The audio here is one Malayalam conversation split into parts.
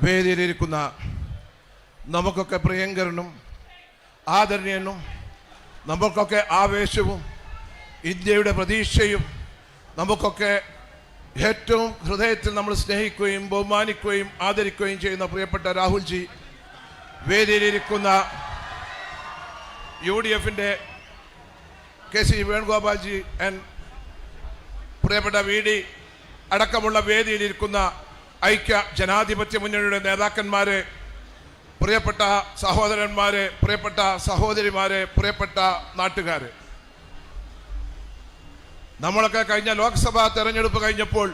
വേദിയിലിരിക്കുന്ന നമുക്കൊക്കെ പ്രിയങ്കരനും ആദരണീയനും നമുക്കൊക്കെ ആവേശവും ഇന്ത്യയുടെ പ്രതീക്ഷയും നമുക്കൊക്കെ ഏറ്റവും ഹൃദയത്തിൽ നമ്മൾ സ്നേഹിക്കുകയും ബഹുമാനിക്കുകയും ആദരിക്കുകയും ചെയ്യുന്ന പ്രിയപ്പെട്ട രാഹുൽജി, വേദിയിലിരിക്കുന്ന UDFിൻ്റെ KC വേണുഗോപാൽജി ആൻഡ് പ്രിയപ്പെട്ട VD അടക്കമുള്ള വേദിയിലിരിക്കുന്ന ഐക്യ ജനാധിപത്യ മുന്നണിയുടെ നേതാക്കന്മാരെ, പ്രിയപ്പെട്ട സഹോദരന്മാരെ, പ്രിയപ്പെട്ട സഹോദരിമാരെ, പ്രിയപ്പെട്ട നാട്ടുകാരെ, നമ്മളൊക്കെ കഴിഞ്ഞ ലോക്സഭാ തെരഞ്ഞെടുപ്പ് കഴിഞ്ഞപ്പോൾ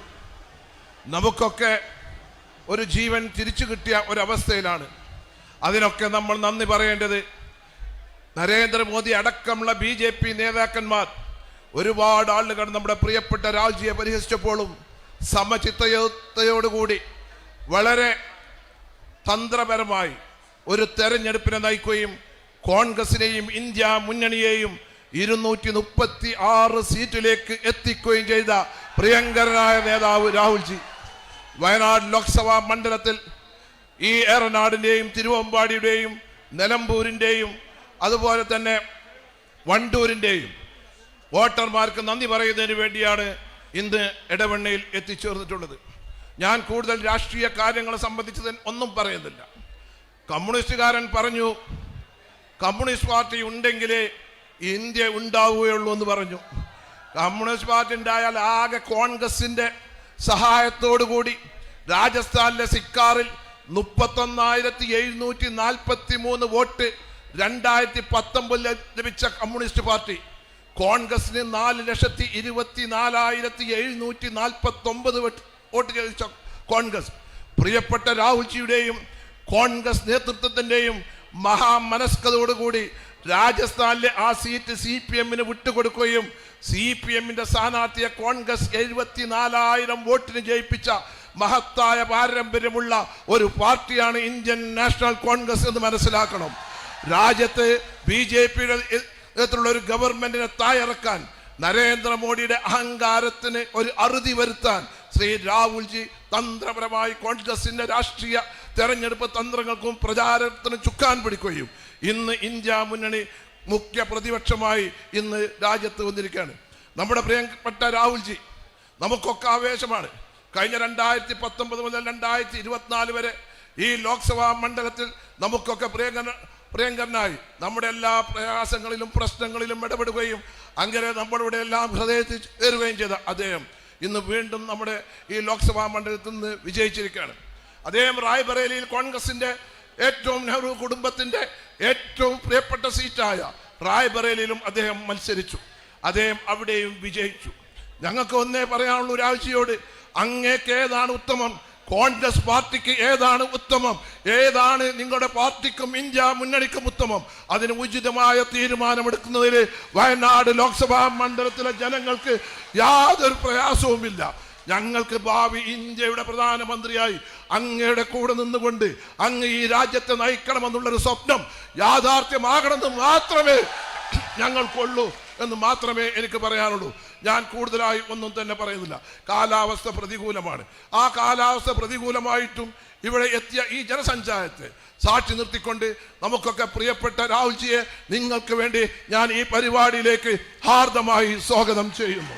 നമുക്കൊക്കെ ഒരു ജീവൻ തിരിച്ചു കിട്ടിയ ഒരവസ്ഥയിലാണ്. അതിനൊക്കെ നമ്മൾ നന്ദി പറയേണ്ടത് നരേന്ദ്രമോദി അടക്കമുള്ള BJP നേതാക്കന്മാർ ഒരുപാട് ആളുകൾ നമ്മുടെ പ്രിയപ്പെട്ട രാഹുൽജിയെ പരിഹസിച്ചപ്പോഴും സമചിത്തയോടുകൂടി വളരെ തന്ത്രപരമായി ഒരു തെരഞ്ഞെടുപ്പിനെ നയിക്കുകയും കോൺഗ്രസിനെയും ഇന്ത്യ മുന്നണിയെയും 236 സീറ്റിലേക്ക് എത്തിക്കുകയും ചെയ്ത പ്രിയങ്കരനായ നേതാവ് രാഹുൽജി. വയനാട് ലോക്സഭാ മണ്ഡലത്തിൽ ഈ ഏറനാടിൻ്റെയും തിരുവമ്പാടിയുടെയും നിലമ്പൂരിൻ്റെയും അതുപോലെ തന്നെ വണ്ടൂരിൻ്റെയും വോട്ടർമാർക്ക് നന്ദി പറയുന്നതിന് വേണ്ടിയാണ് ഇന്ന് ഇടവണ്ണയിൽ എത്തിച്ചേർന്നിട്ടുള്ളത്. ഞാൻ കൂടുതൽ രാഷ്ട്രീയ കാര്യങ്ങളെ സംബന്ധിച്ച് ഒന്നും പറയുന്നില്ല. കമ്മ്യൂണിസ്റ്റുകാരൻ പറഞ്ഞു കമ്മ്യൂണിസ്റ്റ് പാർട്ടി ഉണ്ടെങ്കിലേ ഇന്ത്യ ഉണ്ടാവുകയുള്ളൂ എന്ന് പറഞ്ഞു. കമ്മ്യൂണിസ്റ്റ് പാർട്ടി ഉണ്ടായാൽ ആകെ കോൺഗ്രസിൻ്റെ സഹായത്തോടുകൂടി രാജസ്ഥാനിലെ സിക്കാറിൽ 31,743 വോട്ട് 2019 ലഭിച്ച കമ്മ്യൂണിസ്റ്റ് പാർട്ടി കോൺഗ്രസിന് 4,24,749 വോട്ട് ലഭിച്ച കോൺഗ്രസ് പ്രിയപ്പെട്ട രാഹുൽജിയുടെയും കോൺഗ്രസ് നേതൃത്വത്തിൻ്റെയും മഹാമനസ്കതയോടുകൂടി രാജസ്ഥാനിലെ ആ സീറ്റ് CPMന് വിട്ടുകൊടുക്കുകയും CPMന്റെ സ്ഥാനാർത്ഥിയെ കോൺഗ്രസ് 74,000 വോട്ടിന് ജയിപ്പിച്ച മഹത്തായ പാരമ്പര്യമുള്ള ഒരു പാർട്ടിയാണ് ഇന്ത്യൻ നാഷണൽ കോൺഗ്രസ് എന്ന് മനസ്സിലാക്കണം. രാജ്യത്ത് BJPയുടെ നേതൃത്വത്തിലുള്ള ഒരു ഗവൺമെന്റിനെ താഴിറക്കാൻ, നരേന്ദ്രമോദിയുടെ അഹങ്കാരത്തിന് ഒരു അറുതി വരുത്താൻ ശ്രീ രാഹുൽജി തന്ത്രപരമായി കോൺഗ്രസിന്റെ രാഷ്ട്രീയ തെരഞ്ഞെടുപ്പ് തന്ത്രങ്ങൾക്കും പ്രചാരണത്തിനും ചുക്കാൻ പിടിക്കുകയും ഇന്ന് ഇന്ത്യ മുന്നണി മുഖ്യ പ്രതിപക്ഷമായി ഇന്ന് രാജ്യത്ത് വന്നിരിക്കുകയാണ്. നമ്മുടെ പ്രിയപ്പെട്ട രാഹുൽജി നമുക്കൊക്കെ ആവേശമാണ്. കഴിഞ്ഞ 2019 മുതൽ 2024 വരെ ഈ ലോക്സഭാ മണ്ഡലത്തിൽ നമുക്കൊക്കെ പ്രിയങ്കരനായി നമ്മുടെ എല്ലാ പ്രയാസങ്ങളിലും പ്രശ്നങ്ങളിലും ഇടപെടുകയും അങ്ങനെ നമ്മളുടെ എല്ലാം ഹൃദയത്തിൽ ചേരുകയും ചെയ്ത അദ്ദേഹം ഇന്ന് വീണ്ടും നമ്മുടെ ഈ ലോക്സഭാ മണ്ഡലത്തിൽ നിന്ന് വിജയിച്ചിരിക്കുകയാണ്. അദ്ദേഹം റായ്ബറേലിയിൽ കോൺഗ്രസിന്റെ ഏറ്റവും നെഹ്റു കുടുംബത്തിന്റെ ഏറ്റവും പ്രിയപ്പെട്ട സീറ്റായ റായ്ബറേലിയിലും അദ്ദേഹം മത്സരിച്ചു. അദ്ദേഹം അവിടെയും വിജയിച്ചു. ഞങ്ങൾക്ക് ഒന്നേ പറയാനുള്ളൂ, രാഹുൽജിയോട് അങ്ങേക്ക് ഏതാണ് ഉത്തമം? കോൺഗ്രസ് പാർട്ടിക്ക് ഏതാണ് ഉത്തമം? ഏതാണ് നിങ്ങളുടെ പാർട്ടിക്കും ഇന്ത്യ മുന്നണിക്കും ഉത്തമം? അതിന് ഉചിതമായ തീരുമാനമെടുക്കുന്നതിൽ വയനാട് ലോക്സഭാ മണ്ഡലത്തിലെ ജനങ്ങൾക്ക് യാതൊരു പ്രയാസവുമില്ല. ഞങ്ങൾക്ക് ഭാവി ഇന്ത്യയുടെ പ്രധാനമന്ത്രിയായി അങ്ങയുടെ കൂടെ നിന്നുകൊണ്ട് അങ്ങ് ഈ രാജ്യത്തെ നയിക്കണമെന്നുള്ളൊരു സ്വപ്നം യാഥാർത്ഥ്യമാകണമെന്ന് മാത്രമേ ഞങ്ങൾക്കുള്ളൂ എന്ന് മാത്രമേ എനിക്ക് പറയാനുള്ളൂ. ഞാൻ കൂടുതലായി ഒന്നും തന്നെ പറയുന്നില്ല. കാലാവസ്ഥ പ്രതികൂലമാണ്. ആ കാലാവസ്ഥ പ്രതികൂലമായിട്ടും ഇവിടെ എത്തിയ ഈ ജനസഞ്ചാരത്തെ സാക്ഷി നിർത്തിക്കൊണ്ട് നമുക്കൊക്കെ പ്രിയപ്പെട്ട രാഹുൽജിയെ നിങ്ങൾക്ക് വേണ്ടി ഞാൻ ഈ പരിപാടിയിലേക്ക് ഹാർദമായി സ്വാഗതം ചെയ്യുന്നു.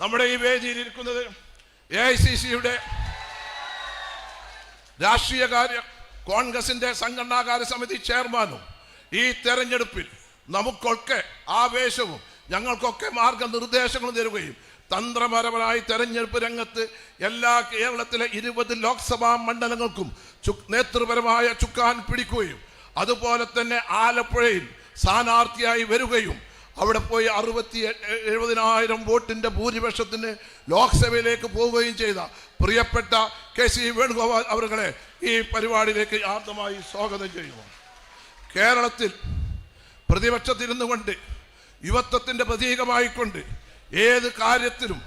നമ്മുടെ ഈ വേദിയിലിരിക്കുന്നത് AICCയുടെ രാഷ്ട്രീയകാര്യ കോൺഗ്രസിന്റെ സംഘടനാകാര്യ സമിതി ചെയർമാനും ഈ തെരഞ്ഞെടുപ്പിൽ നമുക്കൊക്കെ ആവേശവും ഞങ്ങൾക്കൊക്കെ മാർഗനിർദ്ദേശങ്ങളും തരുകയും തന്ത്രപരമായി തെരഞ്ഞെടുപ്പ് രംഗത്ത് എല്ലാ കേരളത്തിലെ 20 ലോക്സഭാ മണ്ഡലങ്ങൾക്കും നേതൃപരമായ ചുക്കാൻ പിടിക്കുകയും അതുപോലെ തന്നെ ആലപ്പുഴയിൽ സ്ഥാനാർത്ഥിയായി വരികയും അവിടെ പോയി 70,000 വോട്ടിന്റെ ഭൂരിപക്ഷത്തിന് ലോക്സഭയിലേക്ക് പോവുകയും ചെയ്ത പ്രിയപ്പെട്ട KC വേണുഗോപാൽ അവരെ ഈ പരിപാടിയിലേക്ക് ആദ്യമായി സ്വാഗതം ചെയ്യുന്നു. കേരളത്തിൽ പ്രതിപക്ഷത്തിരുന്നു കൊണ്ട് യുവത്വത്തിന്റെ പ്രതീകമായിക്കൊണ്ട് ഏത് കാര്യത്തിലും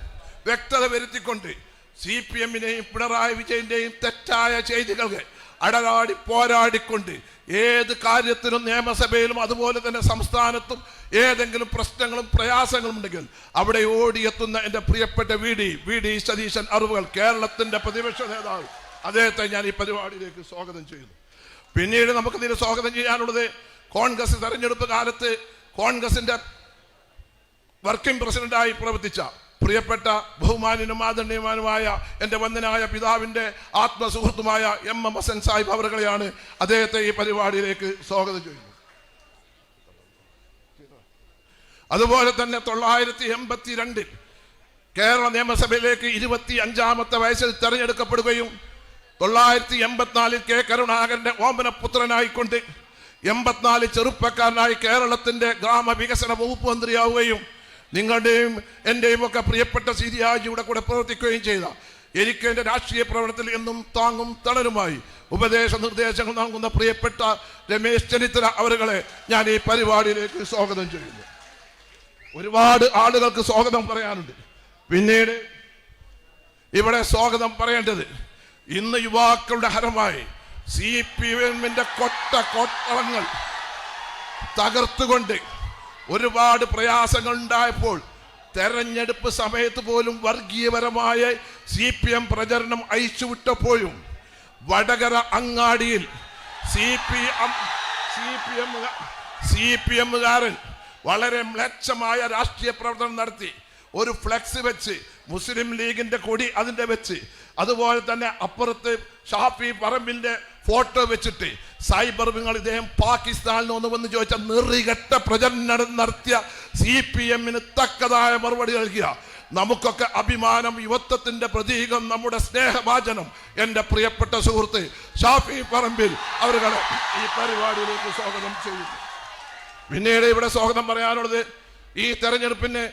വ്യക്തത വരുത്തിക്കൊണ്ട് CPMനെയും പിണറായി വിജയന്റെയും തെറ്റായ ചെയ്തികൾക്ക് അടരാടി പോരാടിക്കൊണ്ട് ഏത് കാര്യത്തിനും നിയമസഭയിലും അതുപോലെ തന്നെ സംസ്ഥാനത്തും ഏതെങ്കിലും പ്രശ്നങ്ങളും പ്രയാസങ്ങളും ഉണ്ടെങ്കിൽ അവിടെ ഓടിയെത്തുന്ന എൻ്റെ പ്രിയപ്പെട്ട VD സതീശൻ അറുവകൾ, കേരളത്തിന്റെ പ്രതിപക്ഷ നേതാവ്, അദ്ദേഹത്തെ ഞാൻ ഈ പരിപാടിയിലേക്ക് സ്വാഗതം ചെയ്യുന്നു. പിന്നീട് നമുക്കിതിൽ സ്വാഗതം ചെയ്യാനുള്ളത് കോൺഗ്രസ് തെരഞ്ഞെടുപ്പ് കാലത്ത് കോൺഗ്രസിന്റെ വർക്കിംഗ് പ്രസിഡന്റായി പ്രവർത്തിച്ച പ്രിയപ്പെട്ട ബഹുമാന്യനും ആദരണീയനുമായ എൻ്റെ വന്ദനായ പിതാവിൻ്റെ ആത്മസുഹൃത്തുമായ എം ഹസൻ സാഹിബ് അവരുകളെയാണ് അദ്ദേഹത്തെ ഈ പരിപാടിയിലേക്ക് സ്വാഗതം ചെയ്യുന്നത്. അതുപോലെ തന്നെ 1982 കേരള നിയമസഭയിലേക്ക് 25-ാമത്തെ വയസ്സിൽ തെരഞ്ഞെടുക്കപ്പെടുകയും 1984 കെ കരുണാകരന്റെ ഓമനപുത്രനായിക്കൊണ്ട് 84 ചെറുപ്പക്കാരനായി കേരളത്തിന്റെ ഗ്രാമവികസന വകുപ്പ് മന്ത്രിയാവുകയും നിങ്ങളുടെയും എൻ്റെയും ഒക്കെ പ്രിയപ്പെട്ട സിരിയാജിയുടെ കൂടെ പ്രവർത്തിക്കുകയും ചെയ്ത എനിക്ക് എൻ്റെ രാഷ്ട്രീയ പ്രവർത്തനത്തിൽ എന്നും താങ്ങും തണലുമായി ഉപദേശ നിർദ്ദേശങ്ങൾ നൽകുന്ന പ്രിയപ്പെട്ട രമേശ് ചെന്നിത്തല അവരുകളെ ഞാൻ ഈ പരിപാടിയിലേക്ക് സ്വാഗതം ചെയ്യുന്നു. ഒരുപാട് ആളുകൾക്ക് സ്വാഗതം പറയാനുണ്ട്. പിന്നീട് ഇവിടെ സ്വാഗതം പറയേണ്ടത് ഇന്ന് യുവാക്കളുടെ ഹരമായി CPM-ന്റെ കൊട്ടളങ്ങൾ തകർത്തുകൊണ്ട് ഒരുപാട് പ്രയാസങ്ങൾ ഉണ്ടായപ്പോൾ തെരഞ്ഞെടുപ്പ് സമയത്ത് പോലും വർഗീയപരമായ CPM പ്രചരണം അയച്ചുവിട്ടപ്പോഴും വടകര അങ്ങാടിയിൽ CPM-കാരൻ വളരെ മ്ലേച്ഛമായ രാഷ്ട്രീയ പ്രവർത്തനം നടത്തി ഒരു ഫ്ലെക്സ് വെച്ച് മുസ്ലിം ലീഗിന്റെ കൊടി അതിന്റെ വെച്ച്, അതുപോലെ തന്നെ അപ്പുറത്ത് ഷാഫി പറമ്പിന്റെ ഫോട്ടോ വെച്ചിട്ട് സൈബർ വിങ്ങൾ ഇദ്ദേഹം പാകിസ്ഥാനിൽ ഒന്ന് വന്ന് ചോദിച്ച നെറികെട്ട പ്രചരണം നടത്തിയ CPM-ന് തക്കതായ മറുപടി നൽകിയ നമുക്കൊക്കെ അഭിമാനം, യുവത്വത്തിന്റെ പ്രതീകം, നമ്മുടെ സ്നേഹവാചനം എൻ്റെ പ്രിയപ്പെട്ട സുഹൃത്ത് ഷാഫി പറമ്പിൽ അവരുകളെ ഈ പരിപാടിയിലേക്ക് സ്വാഗതം ചെയ്യുന്നു. പിന്നീട് ഇവിടെ സ്വാഗതം പറയാനുള്ളത് ഈ തെരഞ്ഞെടുപ്പിന്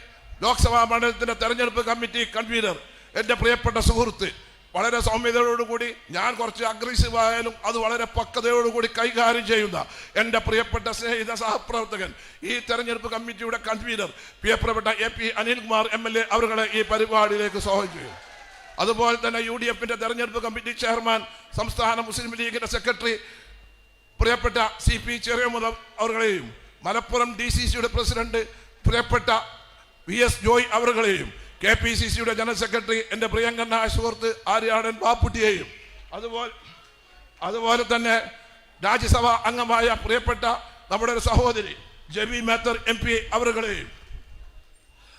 ലോക്സഭാ മണ്ഡലത്തിന്റെ തെരഞ്ഞെടുപ്പ് കമ്മിറ്റി കൺവീനർ എൻ്റെ പ്രിയപ്പെട്ട സുഹൃത്ത്, വളരെ സൗമ്യതയോടുകൂടി, ഞാൻ കുറച്ച് അഗ്രസീവ് ആയാലും അത് വളരെ പക്വതയോടുകൂടി കൈകാര്യം ചെയ്യുന്ന എൻ്റെ പ്രിയപ്പെട്ട സ്നേഹിത സഹപ്രവർത്തകൻ, ഈ തെരഞ്ഞെടുപ്പ് കമ്മിറ്റിയുടെ കൺവീനർ പ്രിയപ്പെട്ട AP അനിൽകുമാർ MLA അവരുകളെ ഈ പരിപാടിയിലേക്ക് സ്വാഗതം ചെയ്യും. അതുപോലെ തന്നെ UDF-ന്റെ തെരഞ്ഞെടുപ്പ് കമ്മിറ്റി ചെയർമാൻ, സംസ്ഥാന മുസ്ലിം ലീഗിന്റെ സെക്രട്ടറി പ്രിയപ്പെട്ട CP ചെറിയമുദം അവരുകളെയും, മലപ്പുറം DCCയുടെ പ്രസിഡന്റ് പ്രിയപ്പെട്ട VS ജോയ് അവരുകളെയും, KPCCയുടെ ജനറൽ സെക്രട്ടറി എൻ്റെ പ്രിയങ്കരനായ സുഹൃത്ത് ആര്യാടൻ ബാപ്പുട്ടിയെയും, അതുപോലെ തന്നെ രാജ്യസഭാ അംഗമായ പ്രിയപ്പെട്ട നമ്മുടെ ഒരു സഹോദരി ജബി മേത്തർ MP അവരുകളെയും,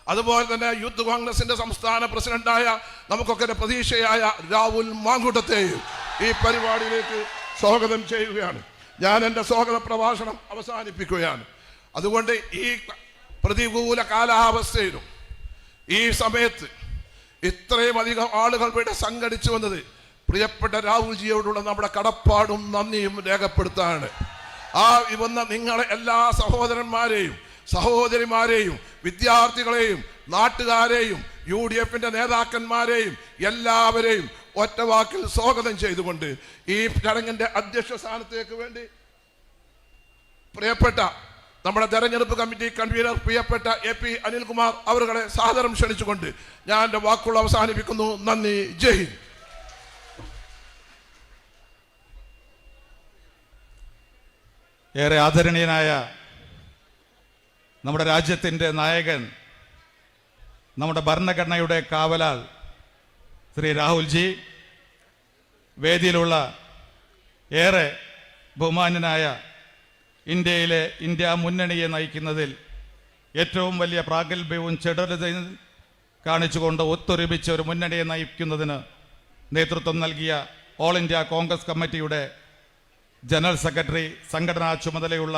അതുപോലെ തന്നെ യൂത്ത് കോൺഗ്രസിന്റെ സംസ്ഥാന പ്രസിഡന്റായ നമുക്കൊക്കെ പ്രതീക്ഷയായ രാഹുൽ മാങ്കൂട്ടത്തെയും ഈ പരിപാടിയിലേക്ക് സ്വാഗതം ചെയ്യുകയാണ്. ഞാൻ എൻ്റെ സ്വാഗത പ്രഭാഷണം അവസാനിപ്പിക്കുകയാണ്. അതുകൊണ്ട് ഈ പ്രതികൂല കാലാവസ്ഥയിലും ഈ സമയത്ത് ഇത്രയും അധികം ആളുകൾ ഇവിടെ സംഘടിച്ചു വന്നത് പ്രിയപ്പെട്ട രാഹുൽജിയോടുള്ള നമ്മുടെ കടപ്പാടും നന്ദിയും രേഖപ്പെടുത്താണ്. ആ വന്ന നിങ്ങളെ എല്ലാ സഹോദരന്മാരെയും സഹോദരിമാരെയും വിദ്യാർത്ഥികളെയും നാട്ടുകാരെയും UDF-ന്റെ നേതാക്കന്മാരെയും എല്ലാവരെയും ഒറ്റവാക്കിൽ സ്വാഗതം ചെയ്തുകൊണ്ട് ഈ ചടങ്ങിന്റെ അധ്യക്ഷ സ്ഥാനത്തേക്ക് വേണ്ടി പ്രിയപ്പെട്ട നമ്മുടെ തെരഞ്ഞെടുപ്പ് കമ്മിറ്റി കൺവീനർ പ്രിയപ്പെട്ട AP അനിൽകുമാർ അവരുകളെ സാദരം ക്ഷണിച്ചുകൊണ്ട് ഞാൻ എൻ്റെ വാക്കുകൾ അവസാനിപ്പിക്കുന്നു. നന്ദി. ജയ് ഹിന്ദ്. ഏറെ ആദരണീയനായ നമ്മുടെ രാജ്യത്തിൻ്റെ നായകൻ, നമ്മുടെ ഭരണഘടനയുടെ കാവലാൾ ശ്രീ രാഹുൽജി, വേദിയിലുള്ള ഏറെ ബഹുമാന്യനായ ഇന്ത്യയിലെ ഇന്ത്യ മുന്നണിയെ നയിക്കുന്നതിൽ ഏറ്റവും വലിയ പ്രാഗൽഭ്യവും ചെടുതയും കാണിച്ചുകൊണ്ട് ഒത്തൊരുമിച്ച് ഒരു മുന്നണിയെ നയിക്കുന്നതിന് നേതൃത്വം നൽകിയ ഓൾ ഇന്ത്യ കോൺഗ്രസ് കമ്മിറ്റിയുടെ ജനറൽ സെക്രട്ടറി, സംഘടനാ ചുമതലയുള്ള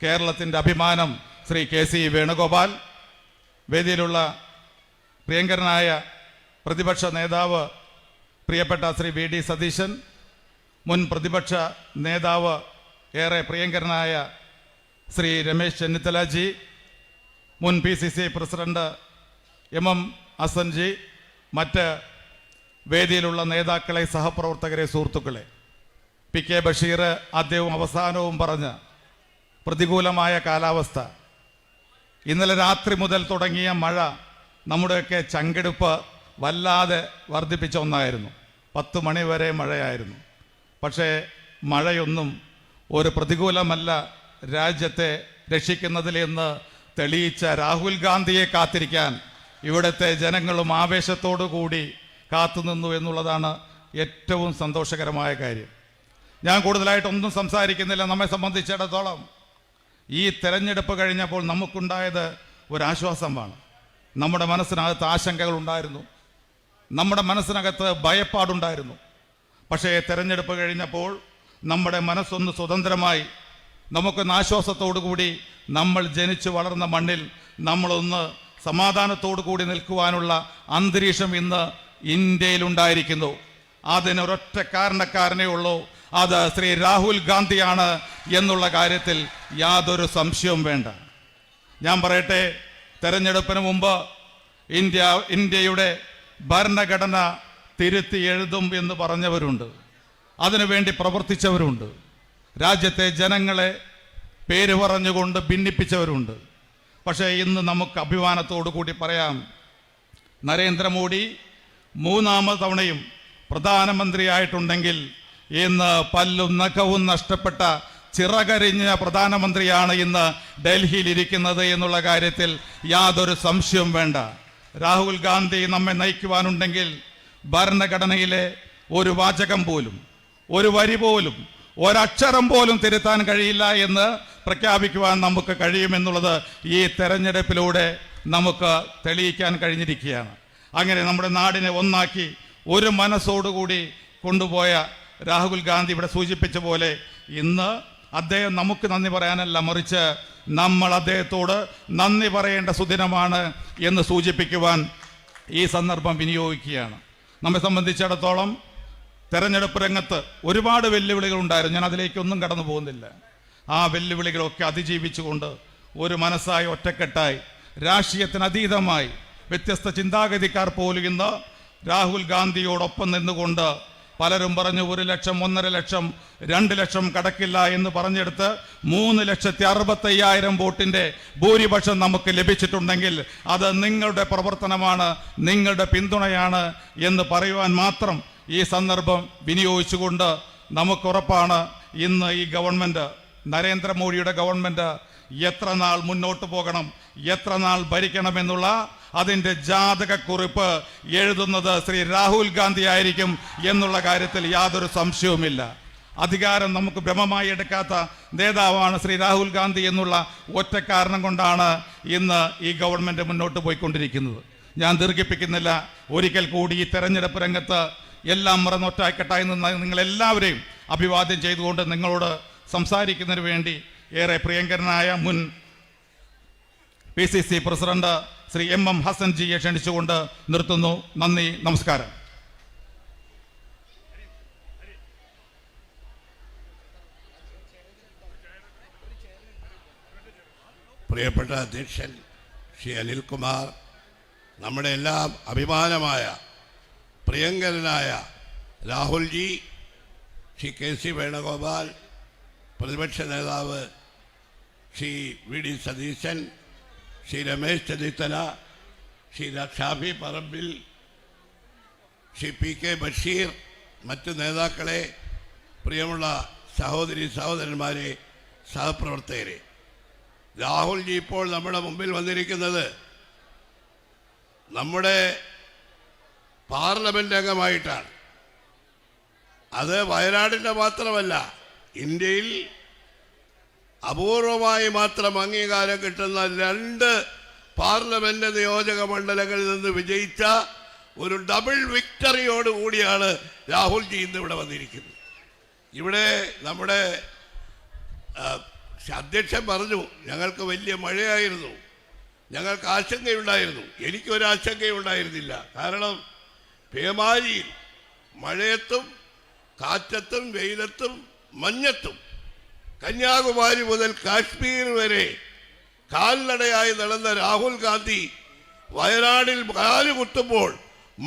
കേരളത്തിൻ്റെ അഭിമാനം ശ്രീ KC വേണുഗോപാൽ, വേദിയിലുള്ള പ്രിയങ്കരനായ പ്രതിപക്ഷ നേതാവ് പ്രിയപ്പെട്ട ശ്രീ VD സതീശൻ, മുൻ പ്രതിപക്ഷ നേതാവ് ഏറെ പ്രിയങ്കരനായ ശ്രീ രമേശ് ചെന്നിത്തലജി, മുൻ PCC പ്രസിഡന്റ് MM ഹസൻജി, മറ്റ് വേദിയിലുള്ള നേതാക്കളെ, സഹപ്രവർത്തകരെ, സുഹൃത്തുക്കളെ, PK ബഷീർ ആദ്യവും അവസാനവും പറഞ്ഞ പ്രതികൂലമായ കാലാവസ്ഥ, ഇന്നലെ രാത്രി മുതൽ തുടങ്ങിയ മഴ നമ്മുടെയൊക്കെ ചങ്കെടുപ്പ് വല്ലാതെ വർദ്ധിപ്പിച്ച ഒന്നായിരുന്നു. 10 മണി വരെ മഴയായിരുന്നു. പക്ഷേ മഴയൊന്നും ഒരു പ്രതികൂലമല്ല രാജ്യത്തെ രക്ഷിക്കുന്നതിലെന്ന് തെളിയിച്ച രാഹുൽ ഗാന്ധിയെ കാത്തിരിക്കാൻ ഇവിടുത്തെ ജനങ്ങളും ആവേശത്തോടു കൂടി കാത്തുനിന്നു എന്നുള്ളതാണ് ഏറ്റവും സന്തോഷകരമായ കാര്യം. ഞാൻ കൂടുതലായിട്ടൊന്നും സംസാരിക്കുന്നില്ല. നമ്മെ സംബന്ധിച്ചിടത്തോളം ഈ തെരഞ്ഞെടുപ്പ് കഴിഞ്ഞപ്പോൾ നമുക്കുണ്ടായത് ഒരാശ്വാസമാണ്. നമ്മുടെ മനസ്സിനകത്ത് ആശങ്കകളുണ്ടായിരുന്നു, നമ്മുടെ മനസ്സിനകത്ത് ഭയപ്പാടുണ്ടായിരുന്നു. പക്ഷേ തെരഞ്ഞെടുപ്പ് കഴിഞ്ഞപ്പോൾ നമ്മുടെ മനസ്സൊന്ന് സ്വതന്ത്രമായി, നമുക്കൊന്ന് ആശ്വാസത്തോടു കൂടി നമ്മൾ ജനിച്ചു വളർന്ന മണ്ണിൽ നമ്മളൊന്ന് സമാധാനത്തോടു കൂടി നിൽക്കുവാനുള്ള അന്തരീക്ഷം ഇന്ന് ഇന്ത്യയിലുണ്ടായിരിക്കുന്നു. അതിനൊരൊറ്റ കാരണക്കാരനേ ഉള്ളൂ, അത് ശ്രീ രാഹുൽ ഗാന്ധിയാണ് എന്നുള്ള കാര്യത്തിൽ യാതൊരു സംശയവും വേണ്ട. ഞാൻ പറയട്ടെ, തെരഞ്ഞെടുപ്പിന് മുമ്പ് ഇന്ത്യയുടെ ഭരണഘടന തിരുത്തി എഴുതും എന്ന് പറഞ്ഞവരുണ്ട്, അതിനുവേണ്ടി പ്രവർത്തിച്ചവരുണ്ട്, രാജ്യത്തെ ജനങ്ങളെ പേര് പറഞ്ഞുകൊണ്ട് ഭിന്നിപ്പിച്ചവരുണ്ട്. പക്ഷേ ഇന്ന് നമുക്ക് അഭിമാനത്തോടു കൂടി പറയാം, നരേന്ദ്രമോദി 3ാമത് തവണയും പ്രധാനമന്ത്രിയായിട്ടുണ്ടെങ്കിൽ ഇന്ന് പല്ലും നഖവും നഷ്ടപ്പെട്ട ചിറകരിഞ്ഞ പ്രധാനമന്ത്രിയാണ് ഇന്ന് ഡൽഹിയിൽ ഇരിക്കുന്നത് എന്നുള്ള കാര്യത്തിൽ യാതൊരു സംശയവും വേണ്ട. രാഹുൽ ഗാന്ധി നമ്മെ നയിക്കുവാനുണ്ടെങ്കിൽ ഭരണഘടനയിലെ ഒരു വാചകം പോലും, ഒരു വരി പോലും, ഒരക്ഷരം പോലും തിരുത്താൻ കഴിയില്ല എന്ന് പ്രഖ്യാപിക്കുവാൻ നമുക്ക് കഴിയുമെന്നുള്ളത് ഈ തെരഞ്ഞെടുപ്പിലൂടെ നമുക്ക് തെളിയിക്കാൻ കഴിഞ്ഞിരിക്കുകയാണ്. അങ്ങനെ നമ്മുടെ നാടിനെ ഒന്നാക്കി ഒരു മനസ്സോടുകൂടി കൊണ്ടുപോയ രാഹുൽ ഗാന്ധി ഇവിടെ സൂചിപ്പിച്ച പോലെ ഇന്ന് അദ്ദേഹം നമുക്ക് നന്ദി പറയാനല്ല, മറിച്ച് നമ്മൾ അദ്ദേഹത്തോട് നന്ദി പറയേണ്ട സുദിനമാണ് എന്ന് സൂചിപ്പിക്കുവാൻ ഈ സന്ദർഭം വിനിയോഗിക്കുകയാണ്. നമ്മെ സംബന്ധിച്ചിടത്തോളം തെരഞ്ഞെടുപ്പ് രംഗത്ത് ഒരുപാട് വെല്ലുവിളികൾ ഉണ്ടായിരുന്നു. ഞാൻ അതിലേക്കൊന്നും കടന്നു പോകുന്നില്ല. ആ വെല്ലുവിളികളൊക്കെ അതിജീവിച്ചുകൊണ്ട് ഒരു മനസ്സായി, ഒറ്റക്കെട്ടായി, രാഷ്ട്രീയത്തിനതീതമായി വ്യത്യസ്ത ചിന്താഗതിക്കാർ പോലും ഇന്ന് രാഹുൽ ഗാന്ധിയോടൊപ്പം നിന്നുകൊണ്ട് പലരും പറഞ്ഞു 1 ലക്ഷം, 1.5 ലക്ഷം, 2 ലക്ഷം കടക്കില്ല എന്ന് പറഞ്ഞെടുത്ത് 3,65,000 വോട്ടിൻ്റെ ഭൂരിപക്ഷം നമുക്ക് ലഭിച്ചിട്ടുണ്ടെങ്കിൽ അത് നിങ്ങളുടെ പ്രവർത്തനമാണ്, നിങ്ങളുടെ പിന്തുണയാണ് എന്ന് പറയുവാൻ മാത്രം ഈ സന്ദർഭം വിനിയോഗിച്ചുകൊണ്ട് നമുക്കുറപ്പാണ് ഇന്ന് ഈ ഗവൺമെൻറ്, നരേന്ദ്രമോദിയുടെ ഗവൺമെൻറ് എത്ര നാൾ മുന്നോട്ട് പോകണം, എത്ര നാൾ ഭരിക്കണമെന്നുള്ള അതിൻ്റെ ജാതകക്കുറിപ്പ് എഴുതുന്നത് ശ്രീ രാഹുൽ ഗാന്ധി ആയിരിക്കും എന്നുള്ള കാര്യത്തിൽ യാതൊരു സംശയവുമില്ല. അധികാരം നമുക്ക് ഭ്രമമായി എടുക്കാത്ത നേതാവാണ് ശ്രീ രാഹുൽ ഗാന്ധി എന്നുള്ള ഒറ്റ കാരണം കൊണ്ടാണ് ഇന്ന് ഈ ഗവൺമെൻറ് മുന്നോട്ട് പോയിക്കൊണ്ടിരിക്കുന്നത്. ഞാൻ ദീർഘിപ്പിക്കുന്നില്ല. ഒരിക്കൽ കൂടി ഈ തെരഞ്ഞെടുപ്പ് രംഗത്ത് എല്ലാം മറന്നൊറ്റായിക്കെട്ടായി നിന്ന് നിങ്ങളെല്ലാവരെയും അഭിവാദ്യം ചെയ്തുകൊണ്ട് നിങ്ങളോട് സംസാരിക്കുന്നതിന് വേണ്ടി ഏറെ പ്രിയങ്കരനായ മുൻ PCC president Shri MM Hasan ജിയെ ക്ഷണിച്ചുകൊണ്ട് നിർത്തുന്നു. നന്ദി, നമസ്കാരം. പ്രിയപ്പെട്ട അധ്യക്ഷൻ ശ്രീ അനിൽകുമാർ, നമ്മുടെ എല്ലാം അഭിമാനമായ പ്രിയങ്കരനായ രാഹുൽജി, ശ്രീ KC വേണുഗോപാൽ, പ്രതിപക്ഷ നേതാവ് ശ്രീ VD സതീശൻ, ശ്രീ രമേശ് ചെന്നിത്തല, ശ്രീ ഷാഫി പറമ്പിൽ, ശ്രീ PK ബഷീർ, മറ്റു നേതാക്കളെ, പ്രിയമുള്ള സഹോദരി സഹോദരന്മാരെ, സഹപ്രവർത്തകരെ, രാഹുൽജി ഇപ്പോൾ നമ്മുടെ മുമ്പിൽ വന്നിരിക്കുന്നത് നമ്മുടെ പാർലമെന്റ് അംഗമായിട്ടാണ്. അത് വയനാടിൻ്റെ മാത്രമല്ല, ഇന്ത്യയിൽ അപൂർവമായി മാത്രം അംഗീകാരം കിട്ടുന്ന 2 പാർലമെന്റ് നിയോജക മണ്ഡലങ്ങളിൽ നിന്ന് വിജയിച്ച ഒരു ഡബിൾ വിക്ടറിയോടുകൂടിയാണ് രാഹുൽജി ഇന്ന് ഇവിടെ വന്നിരിക്കുന്നത്. ഇവിടെ നമ്മുടെ അധ്യക്ഷൻ പറഞ്ഞു, ഞങ്ങൾക്ക് വലിയ മഴയായിരുന്നു, ഞങ്ങൾക്ക് ആശങ്കയുണ്ടായിരുന്നു. എനിക്കൊരാശങ്കയുണ്ടായിരുന്നില്ല. കാരണം പേമാരിയിൽ, മഴയത്തും കാറ്റത്തും വെയിലത്തും മഞ്ഞത്തും കന്യാകുമാരി മുതൽ കാശ്മീർ വരെ കാൽനടയായി നടന്ന രാഹുൽ ഗാന്ധി വയനാടിൽ കാലുകുത്തുമ്പോൾ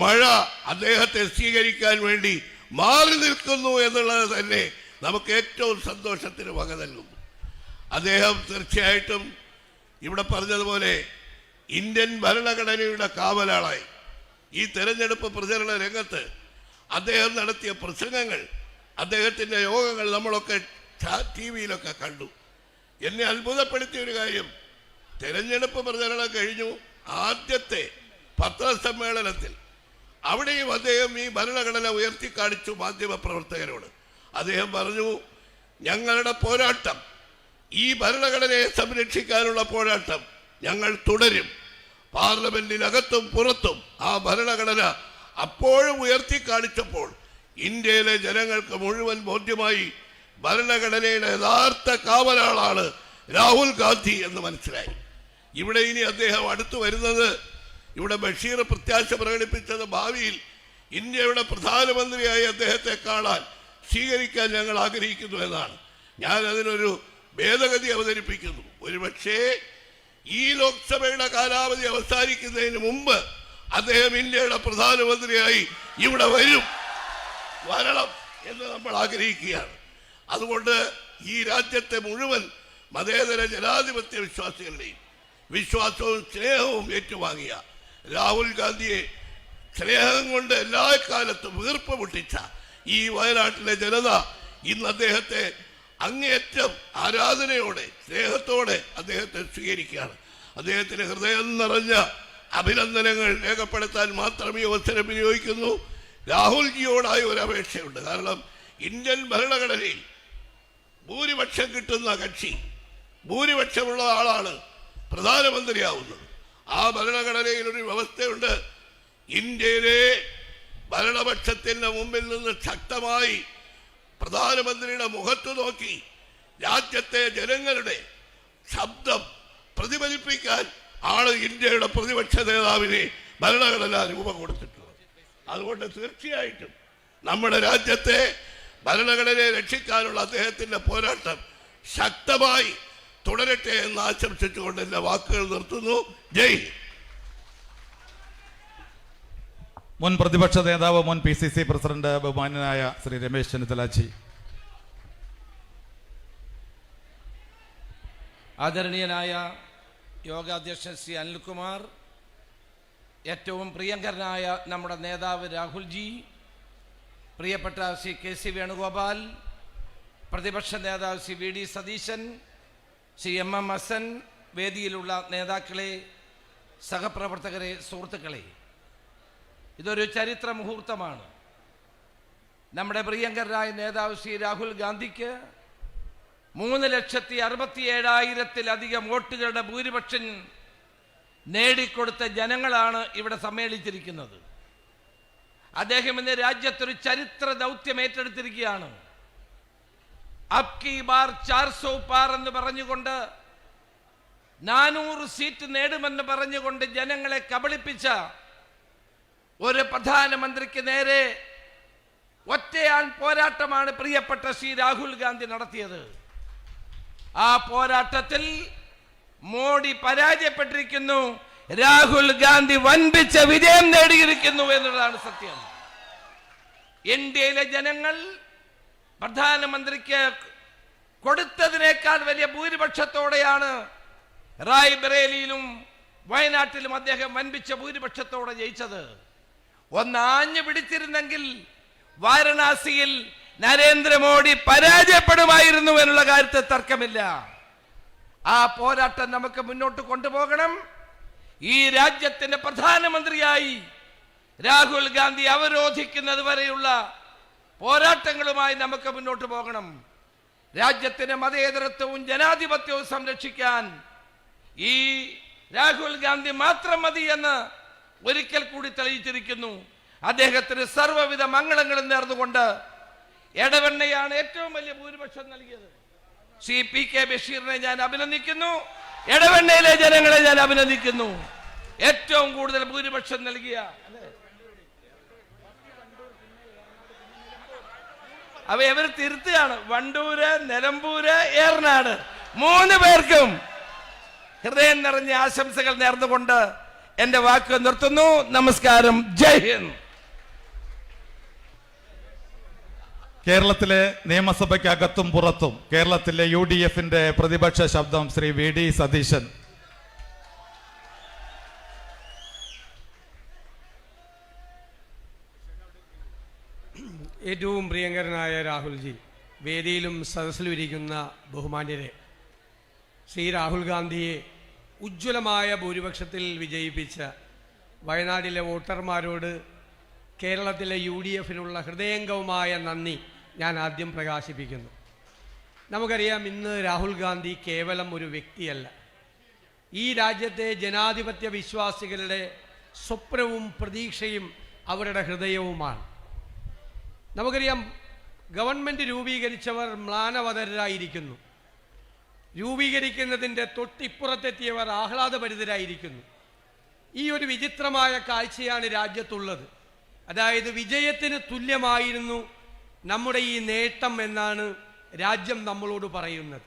മഴ അദ്ദേഹത്തെ സ്വീകരിക്കാൻ വേണ്ടി മാറി നിൽക്കുന്നു എന്നുള്ളത് തന്നെ നമുക്ക് ഏറ്റവും സന്തോഷത്തിന് വക നൽകുന്നു. അദ്ദേഹം തീർച്ചയായിട്ടും ഇവിടെ പറഞ്ഞതുപോലെ ഇന്ത്യൻ ഭരണഘടനയുടെ കാവലാളായി ഈ തെരഞ്ഞെടുപ്പ് പ്രചരണ രംഗത്ത് അദ്ദേഹം നടത്തിയ പ്രസംഗങ്ങൾ, അദ്ദേഹത്തിൻ്റെ യോഗങ്ങൾ നമ്മളൊക്കെ TV-യിലൊക്കെ കണ്ടു. എന്നെ അത്ഭുതപ്പെടുത്തിയ ഒരു കാര്യം, തെരഞ്ഞെടുപ്പ് പ്രചരണം കഴിഞ്ഞു, ആദ്യത്തെ പത്രസമ്മേളനത്തിൽ അവിടെയും അദ്ദേഹം ഈ ഭരണഘടന ഉയർത്തിക്കാണിച്ചു മാധ്യമപ്രവർത്തകരോട്. അദ്ദേഹം പറഞ്ഞു, ഞങ്ങളുടെ പോരാട്ടം, ഈ ഭരണഘടനയെ സംരക്ഷിക്കാനുള്ള പോരാട്ടം ഞങ്ങൾ തുടരും. പാർലമെന്റിനകത്തും പുറത്തും ആ ഭരണഘടന അപ്പോഴും ഉയർത്തിക്കാണിച്ചപ്പോൾ ഇന്ത്യയിലെ ജനങ്ങൾക്ക് മുഴുവൻ ബോധ്യമായി ഭരണഘടനയുടെ യഥാർത്ഥ കാവലാളാണ് രാഹുൽ ഗാന്ധി എന്ന് മനസ്സിലായി. ഇവിടെ ഇനി അദ്ദേഹം അടുത്തു വരുന്നത്, ഇവിടെ ബഷീർ പ്രത്യാശ പ്രകടിപ്പിച്ചത് ഭാവിയിൽ ഇന്ത്യയുടെ പ്രധാനമന്ത്രിയായി അദ്ദേഹത്തെ കാണാൻ സ്വീകരിക്കാൻ ഞങ്ങൾ ആഗ്രഹിക്കുന്നു എന്നാണ്. ഞാൻ അതിനൊരു ഭേദഗതി അവതരിപ്പിക്കുന്നു. ഒരുപക്ഷേ ഈ ലോക്സഭയുടെ കാലാവധി അവസാനിക്കുന്നതിന് മുമ്പ് അദ്ദേഹം ഇന്ത്യയുടെ പ്രധാനമന്ത്രിയായി ഇവിടെ വരണം എന്ന് നമ്മൾ ആഗ്രഹിക്കുകയാണ്. അതുകൊണ്ട് ഈ രാജ്യത്തെ മുഴുവൻ മതേതര ജനാധിപത്യ വിശ്വാസികളുടെയും വിശ്വാസവും സ്നേഹവും ഏറ്റുവാങ്ങിയ രാഹുൽ ഗാന്ധിയെ സ്നേഹം കൊണ്ട് എല്ലാ കാലത്തും വീർപ്പ് മുട്ടിച്ച ഈ വയനാട്ടിലെ ജനത ഇന്ന് അദ്ദേഹത്തെ അങ്ങേയറ്റം ആരാധനയോടെ സ്നേഹത്തോടെ അദ്ദേഹത്തെ സ്വീകരിക്കുകയാണ്. അദ്ദേഹത്തിന് ഹൃദയം നിറഞ്ഞ അഭിനന്ദനങ്ങൾ രേഖപ്പെടുത്താൻ മാത്രം ഈ അവസരം വിനിയോഗിക്കുന്നു. രാഹുൽജിയോടായ ഒരു അപേക്ഷയുണ്ട്. കാരണം ഇന്ത്യൻ ഭരണഘടനയിൽ ഭൂരിപക്ഷം കിട്ടുന്ന കക്ഷി, ഭൂരിപക്ഷമുള്ള ആളാണ് പ്രധാനമന്ത്രിയാവുന്നത്. ആ ഭരണഘടനയിൽ ഒരു വ്യവസ്ഥയുണ്ട്, ഇന്ത്യയിലെ ഭരണപക്ഷത്തിന്റെ മുമ്പിൽ നിന്ന് ശക്തമായി പ്രധാനമന്ത്രിയുടെ മുഖത്ത് നോക്കി രാജ്യത്തെ ജനങ്ങളുടെ ശബ്ദം പ്രതിഫലിപ്പിക്കാൻ ആണ് ഇന്ത്യയുടെ പ്രതിപക്ഷ നേതാവിനെ ഭരണഘടന രൂപം കൊടുത്തിട്ടുള്ളത്. അതുകൊണ്ട് തീർച്ചയായിട്ടും നമ്മുടെ രാജ്യത്തെ ഭരണഘടനയെ രക്ഷിക്കാനുള്ള അദ്ദേഹത്തിന്റെ പോരാട്ടം ശക്തമായി തുടരട്ടെ എന്ന് ആശംസിച്ചുകൊണ്ട് എന്റെ വാക്കുകൾ നിർത്തുന്നു. ജയ് ഹിന്ദ്. മുൻ പ്രതിപക്ഷ നേതാവ്, മുൻ PCC പ്രസിഡന്റ് ബഹുമാന്യനായ ശ്രീ രമേശ് ചെന്നിത്തലാജി. ആദരണീയനായ യോഗാധ്യക്ഷൻ ശ്രീ അനിൽകുമാർ, ഏറ്റവും പ്രിയങ്കരനായ നമ്മുടെ നേതാവ് രാഹുൽജി, പ്രിയപ്പെട്ട ശ്രീ KC വേണുഗോപാൽ, പ്രതിപക്ഷ നേതാവ് ശ്രീ VD സതീശൻ, ശ്രീ MM ഹസൻ, വേദിയിലുള്ള നേതാക്കളെ, സഹപ്രവർത്തകരെ, സുഹൃത്തുക്കളെ, ഇതൊരു ചരിത്ര മുഹൂർത്തമാണ്. നമ്മുടെ പ്രിയങ്കരനായ നേതാവ് ശ്രീ രാഹുൽ ഗാന്ധിക്ക് 3,67,000-ത്തിലധികം വോട്ടുകളുടെ ഭൂരിപക്ഷം നേടിക്കൊടുത്ത ജനങ്ങളാണ് ഇവിടെ സമ്മേളിച്ചിരിക്കുന്നത്. അദ്ദേഹം ഇന്ന് രാജ്യത്തൊരു ചരിത്ര ദൗത്യം ഏറ്റെടുത്തിരിക്കുകയാണ്. അബ് കി ബാർ 400 പാർ എന്ന് പറഞ്ഞുകൊണ്ട് 400 സീറ്റ് നേടുമെന്ന് പറഞ്ഞുകൊണ്ട് ജനങ്ങളെ കബളിപ്പിച്ച ഒരു പ്രധാനമന്ത്രിക്ക് നേരെ ഒറ്റയാൾ പോരാട്ടമാണ് പ്രിയപ്പെട്ട ശ്രീ രാഹുൽ ഗാന്ധി നടത്തിയത്. ആ പോരാട്ടത്തിൽ മോഡി പരാജയപ്പെട്ടിരിക്കുന്നു, രാഹുൽ ഗാന്ധി വൻപിച്ച വിജയം നേടിയിരിക്കുന്നു എന്നുള്ളതാണ് സത്യം. ഇന്ത്യയിലെ ജനങ്ങൾ പ്രധാനമന്ത്രിക്ക് കൊടുത്തതിനേക്കാൾ വലിയ ഭൂരിപക്ഷത്തോടെയാണ് റായ്ബറേലിയിലും വയനാട്ടിലും അദ്ദേഹം വൻപിച്ച ഭൂരിപക്ഷത്തോടെ ജയിച്ചത്. ഒന്നാഞ്ഞു പിടിച്ചിരുന്നെങ്കിൽ വാരണാസിയിൽ നരേന്ദ്രമോദി പരാജയപ്പെടുമായിരുന്നു എന്നുള്ള കാര്യത്തിൽ തർക്കമില്ല. ആ പോരാട്ടം നമുക്ക് മുന്നോട്ട് കൊണ്ടുപോകണം. ഈ രാജ്യത്തിന്റെ പ്രധാനമന്ത്രിയായി രാഹുൽ ഗാന്ധി അവരോധിക്കുന്നത് വരെയുള്ള പോരാട്ടങ്ങളുമായി നമുക്ക് മുന്നോട്ട് പോകണം. രാജ്യത്തിന്റെ മതേതരത്വവും ജനാധിപത്യവും സംരക്ഷിക്കാൻ ഈ രാഹുൽ ഗാന്ധി മാത്രം മതി എന്ന് ഒരിക്കൽ കൂടി തെളിയിച്ചിരിക്കുന്നു. അദ്ദേഹത്തിന് സർവ്വവിധ മംഗളങ്ങളും നേർന്നുകൊണ്ട് എടവണ്ണയാണ് ഏറ്റവും വലിയ ഭൂരിപക്ഷം നൽകിയത്. ശ്രീ PK ബഷീറിനെ ഞാൻ അഭിനന്ദിക്കുന്നു. എടവണ്ണയിലെ ജനങ്ങളെ ഞാൻ അഭിനന്ദിക്കുന്നു. ഏറ്റവും കൂടുതൽ ഭൂരിപക്ഷം നൽകിയ അവർ തിരുത്തുകയാണ്. വണ്ടൂര്, നിലമ്പൂര്, ഏറനാട് 3 പേർക്കും ഹൃദയം നിറഞ്ഞ ആശംസകൾ നേർന്നുകൊണ്ട് എന്റെ വാക്ക് നിർത്തുന്നു. നമസ്കാരം. ജയ് ഹിന്ദ്. കേരളത്തിലെ നിയമസഭയ്ക്കകത്തും പുറത്തും കേരളത്തിലെ UDFന്റെ പ്രതിപക്ഷ ശബ്ദം ശ്രീ VD സതീശൻ. ഏറ്റവും പ്രിയങ്കരനായ രാഹുൽജി, വേദിയിലും സദസ്സിലും ഇരിക്കുന്ന ബഹുമാന്യരെ, ശ്രീ രാഹുൽ ഗാന്ധിയെ ഉജ്ജ്വലമായ ഭൂരിപക്ഷത്തിൽ വിജയിപ്പിച്ച വയനാട്ടിലെ വോട്ടർമാരോട് കേരളത്തിലെ UDFിനുള്ള ഹൃദയംഗവുമായ നന്ദി ഞാൻ ആദ്യം പ്രകാശിപ്പിക്കുന്നു. നമുക്കറിയാം, ഇന്ന് രാഹുൽ ഗാന്ധി കേവലം ഒരു വ്യക്തിയല്ല, ഈ രാജ്യത്തെ ജനാധിപത്യ വിശ്വാസികളുടെ സ്വപ്നവും പ്രതീക്ഷയും അവരുടെ ഹൃദയവുമാണ്. നമുക്കറിയാം, ഗവൺമെൻറ് രൂപീകരിച്ചവർ മ്ലാനവതരായിരിക്കുന്നു, രൂപീകരിക്കുന്നതിൻ്റെ തൊട്ടിപ്പുറത്തെത്തിയവർ ആഹ്ലാദഭരിതരായിരിക്കുന്നു. ഈ ഒരു വിചിത്രമായ കാഴ്ചയാണ് രാജ്യത്തുള്ളത്. അതായത് വിജയത്തിന് തുല്യമായിരുന്നു നമ്മുടെ ഈ നേട്ടം എന്നാണ് രാജ്യം നമ്മളോട് പറയുന്നത്.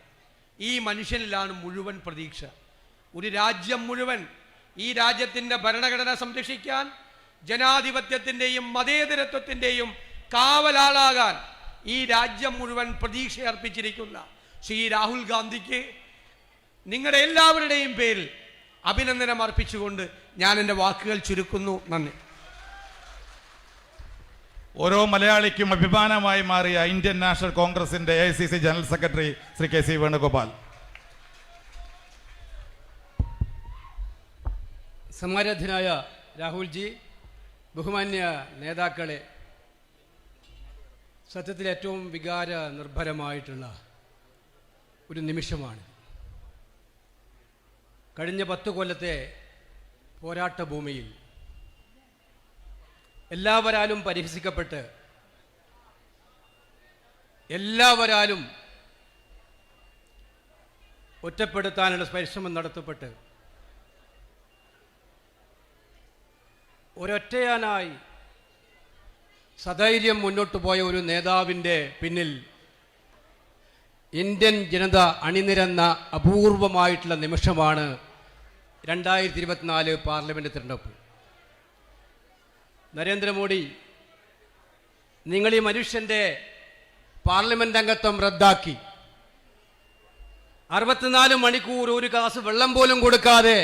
ഈ മനുഷ്യനിലാണ് മുഴുവൻ പ്രതീക്ഷ. ഒരു രാജ്യം മുഴുവൻ ഈ രാജ്യത്തിൻ്റെ ഭരണഘടന സംരക്ഷിക്കാൻ, ജനാധിപത്യത്തിൻ്റെയും മതേതരത്വത്തിൻ്റെയും കാവലാളാകാൻ ഈ രാജ്യം മുഴുവൻ പ്രതീക്ഷ അർപ്പിച്ചിരിക്കുന്ന ശ്രീ രാഹുൽ ഗാന്ധിക്ക് നിങ്ങളുടെ എല്ലാവരുടെയും പേരിൽ അഭിനന്ദനം അർപ്പിച്ചുകൊണ്ട് ഞാൻ എൻ്റെ വാക്കുകൾ ചുരുക്കുന്നു. നന്ദി. ഓരോ മലയാളിക്കും അഭിമാനമായി മാറിയ ഇന്ത്യൻ നാഷണൽ കോൺഗ്രസിന്റെ AICC general secretary Shri KC Venugopal. സമാരാധ്യനായ രാഹുൽജി, ബഹുമാന്യ നേതാക്കളെ, സത്യത്തിൽ ഏറ്റവും വികാര നിർഭരമായിട്ടുള്ള ഒരു നിമിഷമാണ്. കഴിഞ്ഞ 10 കൊല്ലത്തെ പോരാട്ട ഭൂമിയിൽ എല്ലാവരാലും പരിഹസിക്കപ്പെട്ട്, എല്ലാവരാലും ഒറ്റപ്പെടുത്താനുള്ള പരിശ്രമം നടത്തപ്പെട്ട്, ഒരൊറ്റയാനായി സധൈര്യം മുന്നോട്ട് പോയ ഒരു നേതാവിൻ്റെ പിന്നിൽ ഇന്ത്യൻ ജനത അണിനിരന്ന അപൂർവമായിട്ടുള്ള നിമിഷമാണ് 2024 പാർലമെൻറ്റ് തിരഞ്ഞെടുപ്പ്. നരേന്ദ്രമോദി, നിങ്ങൾ ഈ മനുഷ്യൻ്റെ പാർലമെൻറ്റ് അംഗത്വം റദ്ദാക്കി 64 മണിക്കൂർ ഒരു ഗ്ലാസ് വെള്ളം പോലും കൊടുക്കാതെ,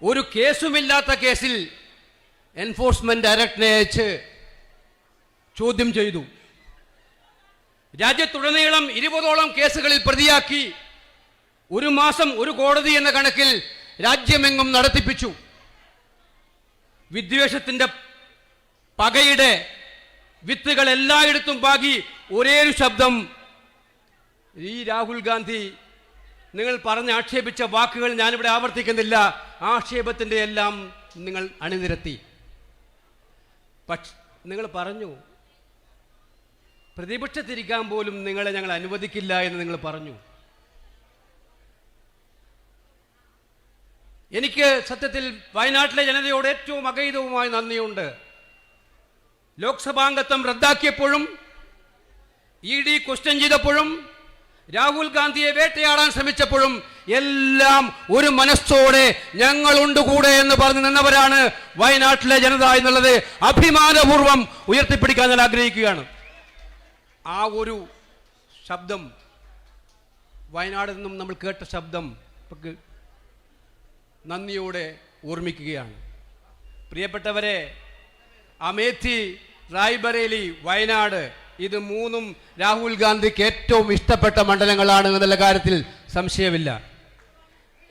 ഒരു കേസുമില്ലാത്ത കേസിൽ എൻഫോഴ്സ്മെന്റ് ഡയറക്ടറിനെ അയച്ച് ചോദ്യം ചെയ്തു. രാജ്യത്തുടനീളം 20ഓളം കേസുകളിൽ പ്രതിയാക്കി 1 മാസം 1 കോടതി എന്ന കണക്കിൽ രാജ്യമെങ്ങും നടത്തിപ്പിച്ചു. വിദ്വേഷത്തിന്റെ പകയുടെ വിത്തുകൾ എല്ലായിടത്തും പാകി ഒരേ ഒരു ശബ്ദം, ഈ രാഹുൽ ഗാന്ധി നിങ്ങൾ പറഞ്ഞ് ആക്ഷേപിച്ച വാക്കുകൾ ഞാനിവിടെ ആവർത്തിക്കുന്നില്ല, ആക്ഷേപത്തിൻ്റെ എല്ലാം നിങ്ങൾ അണിനിരത്തി. പക്ഷെ നിങ്ങൾ പറഞ്ഞു, പ്രതിപക്ഷത്തിരിക്കാൻ പോലും നിങ്ങളെ ഞങ്ങൾ അനുവദിക്കില്ല എന്ന് നിങ്ങൾ പറഞ്ഞു. എനിക്ക് സത്യത്തിൽ വയനാട്ടിലെ ജനതയോട് ഏറ്റവും അഗൈതവുമായി നന്ദിയുണ്ട്. ലോക്സഭാംഗത്വം റദ്ദാക്കിയപ്പോഴും, ED ക്വസ്റ്റ്യൻ ചെയ്തപ്പോഴും, രാഹുൽ ഗാന്ധിയെ വേട്ടയാടാൻ ശ്രമിച്ചപ്പോഴും എല്ലാം ഒരു മനസ്സോടെ ഞങ്ങളുണ്ട് കൂടെ എന്ന് പറഞ്ഞു നിന്നവരാണ് വയനാട്ടിലെ ജനത എന്നുള്ളത് അഭിമാനപൂർവ്വം ഉയർത്തിപ്പിടിക്കാൻ ഞാൻ ആഗ്രഹിക്കുകയാണ്. ആ ഒരു ശബ്ദം, വയനാട് നിന്നും നമ്മൾ കേട്ട ശബ്ദം നന്ദിയോടെ ഓർമ്മിക്കുകയാണ്. പ്രിയപ്പെട്ടവരെ, അമേഠി, റായ്ബറേലി, വയനാട്, ഇത് 3ഉം രാഹുൽ ഗാന്ധിക്ക് ഏറ്റവും ഇഷ്ടപ്പെട്ട മണ്ഡലങ്ങളാണ് എന്നുള്ള കാര്യത്തിൽ സംശയമില്ല.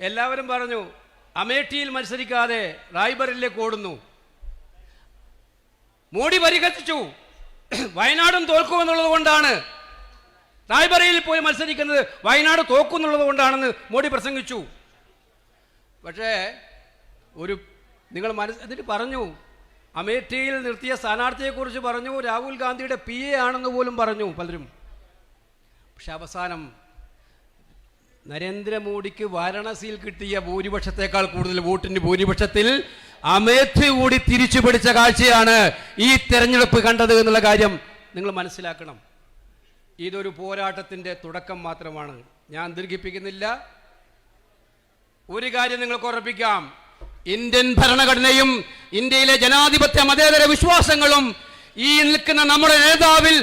എല്ലാവരും പറഞ്ഞു അമേഠിയിൽ മത്സരിക്കാതെ റായ്ബറേലിയിലേക്ക് ഓടുന്നു. മോഡി പരിഹസിച്ചു, വയനാടും തോൽക്കുമെന്നുള്ളത് കൊണ്ടാണ് റായ്ബറേലിയിൽ പോയി മത്സരിക്കുന്നത്, വയനാട് തോക്കുന്നുള്ളത് കൊണ്ടാണെന്ന് മോഡി പ്രസംഗിച്ചു. പക്ഷേ നിങ്ങൾ എന്നിട്ട് പറഞ്ഞു, അമേഠിയിൽ നിർത്തിയ സ്ഥാനാർത്ഥിയെക്കുറിച്ച് പറഞ്ഞു, രാഹുൽ ഗാന്ധിയുടെ PA ആണെന്ന് പോലും പറഞ്ഞു പലരും. പക്ഷെ അവസാനം നരേന്ദ്രമോദിക്ക് വാരണസിയിൽ കിട്ടിയ ഭൂരിപക്ഷത്തെക്കാൾ കൂടുതൽ വോട്ടിൻ്റെ ഭൂരിപക്ഷത്തിൽ അമേഠി കൂടി തിരിച്ചു പിടിച്ച കാഴ്ചയാണ് ഈ തെരഞ്ഞെടുപ്പ് കണ്ടത് എന്നുള്ള കാര്യം നിങ്ങൾ മനസ്സിലാക്കണം. ഇതൊരു പോരാട്ടത്തിൻ്റെ തുടക്കം മാത്രമാണ്. ഞാൻ ദീർഘിപ്പിക്കുന്നില്ല. ഒരു കാര്യം നിങ്ങൾക്ക് ഉറപ്പിക്കാം, ഇന്ത്യൻ ഭരണഘടനയും ഇന്ത്യയിലെ ജനാധിപത്യ മതേതര വിശ്വാസങ്ങളും ഈ നിൽക്കുന്ന നമ്മുടെ നേതാവിൽ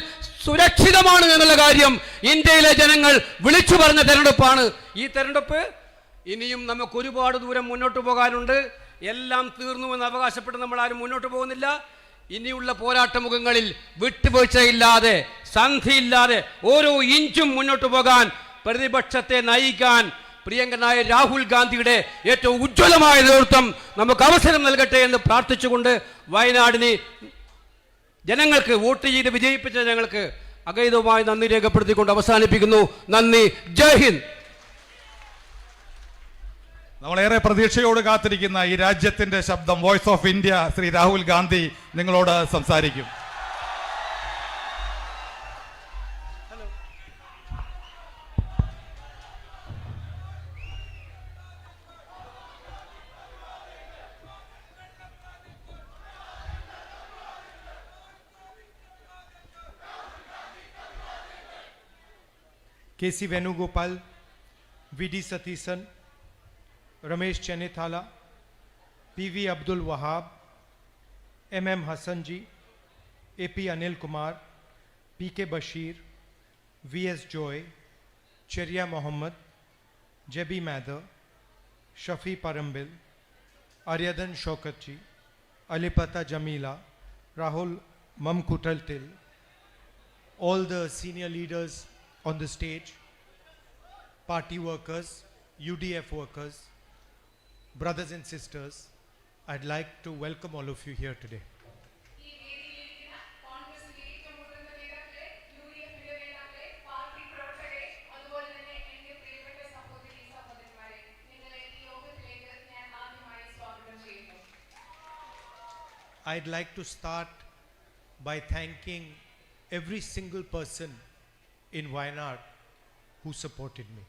സുരക്ഷിതമാണ് എന്നുള്ള കാര്യം ഇന്ത്യയിലെ ജനങ്ങൾ വിളിച്ചു പറഞ്ഞ തെരഞ്ഞെടുപ്പാണ് ഈ തെരഞ്ഞെടുപ്പ്. ഇനിയും നമുക്ക് ഒരുപാട് ദൂരം മുന്നോട്ട് പോകാനുണ്ട്. എല്ലാം തീർന്നുവെന്ന് അവകാശപ്പെട്ട് നമ്മൾ ആരും മുന്നോട്ട് പോകുന്നില്ല. ഇനിയുള്ള പോരാട്ടമുഖങ്ങളിൽ വിട്ടുവീഴ്ചയില്ലാതെ, സന്ധിയില്ലാതെ ഓരോ ഇഞ്ചും മുന്നോട്ട് പോകാൻ, പ്രതിപക്ഷത്തെ നയിക്കാൻ പ്രിയങ്കരനായ രാഹുൽ ഗാന്ധിയുടെ ഏറ്റവും ഉജ്ജ്വലമായ നേതൃത്വം നമുക്ക് അവസരം നൽകട്ടെ എന്ന് പ്രാർത്ഥിച്ചുകൊണ്ട് വയനാടിന് ജനങ്ങൾക്ക് വോട്ട് ചെയ്ത് വിജയിപ്പിച്ച ജനങ്ങൾക്ക് അഗൈതവുമായി നന്ദി രേഖപ്പെടുത്തിക്കൊണ്ട് അവസാനിപ്പിക്കുന്നു. നന്ദി. ജയ് ഹിന്ദ്. നമ്മളേറെ പ്രതീക്ഷയോട് കാത്തിരിക്കുന്ന ഈ രാജ്യത്തിന്റെ ശബ്ദം, voice of India, Shri Rahul Gandhi നിങ്ങളോട് സംസാരിക്കും. KC Venugopal, VD Satisan, Ramesh Chenithala, PV Abdul Wahab, MM Hassanji, AP Anil Kumar, PK Bashir, VS Joy, Cheria Mohammed, Jebi Mather, Shafi Parambil, Aryadan Shokatji, Alipata Jamila, Rahul Mamkutaltil, all the senior leaders on the stage, party workers, UDF workers, brothers and sisters, I'd like to welcome all of you here today. I'd like to start by thanking every single person in Wayanad who supported me.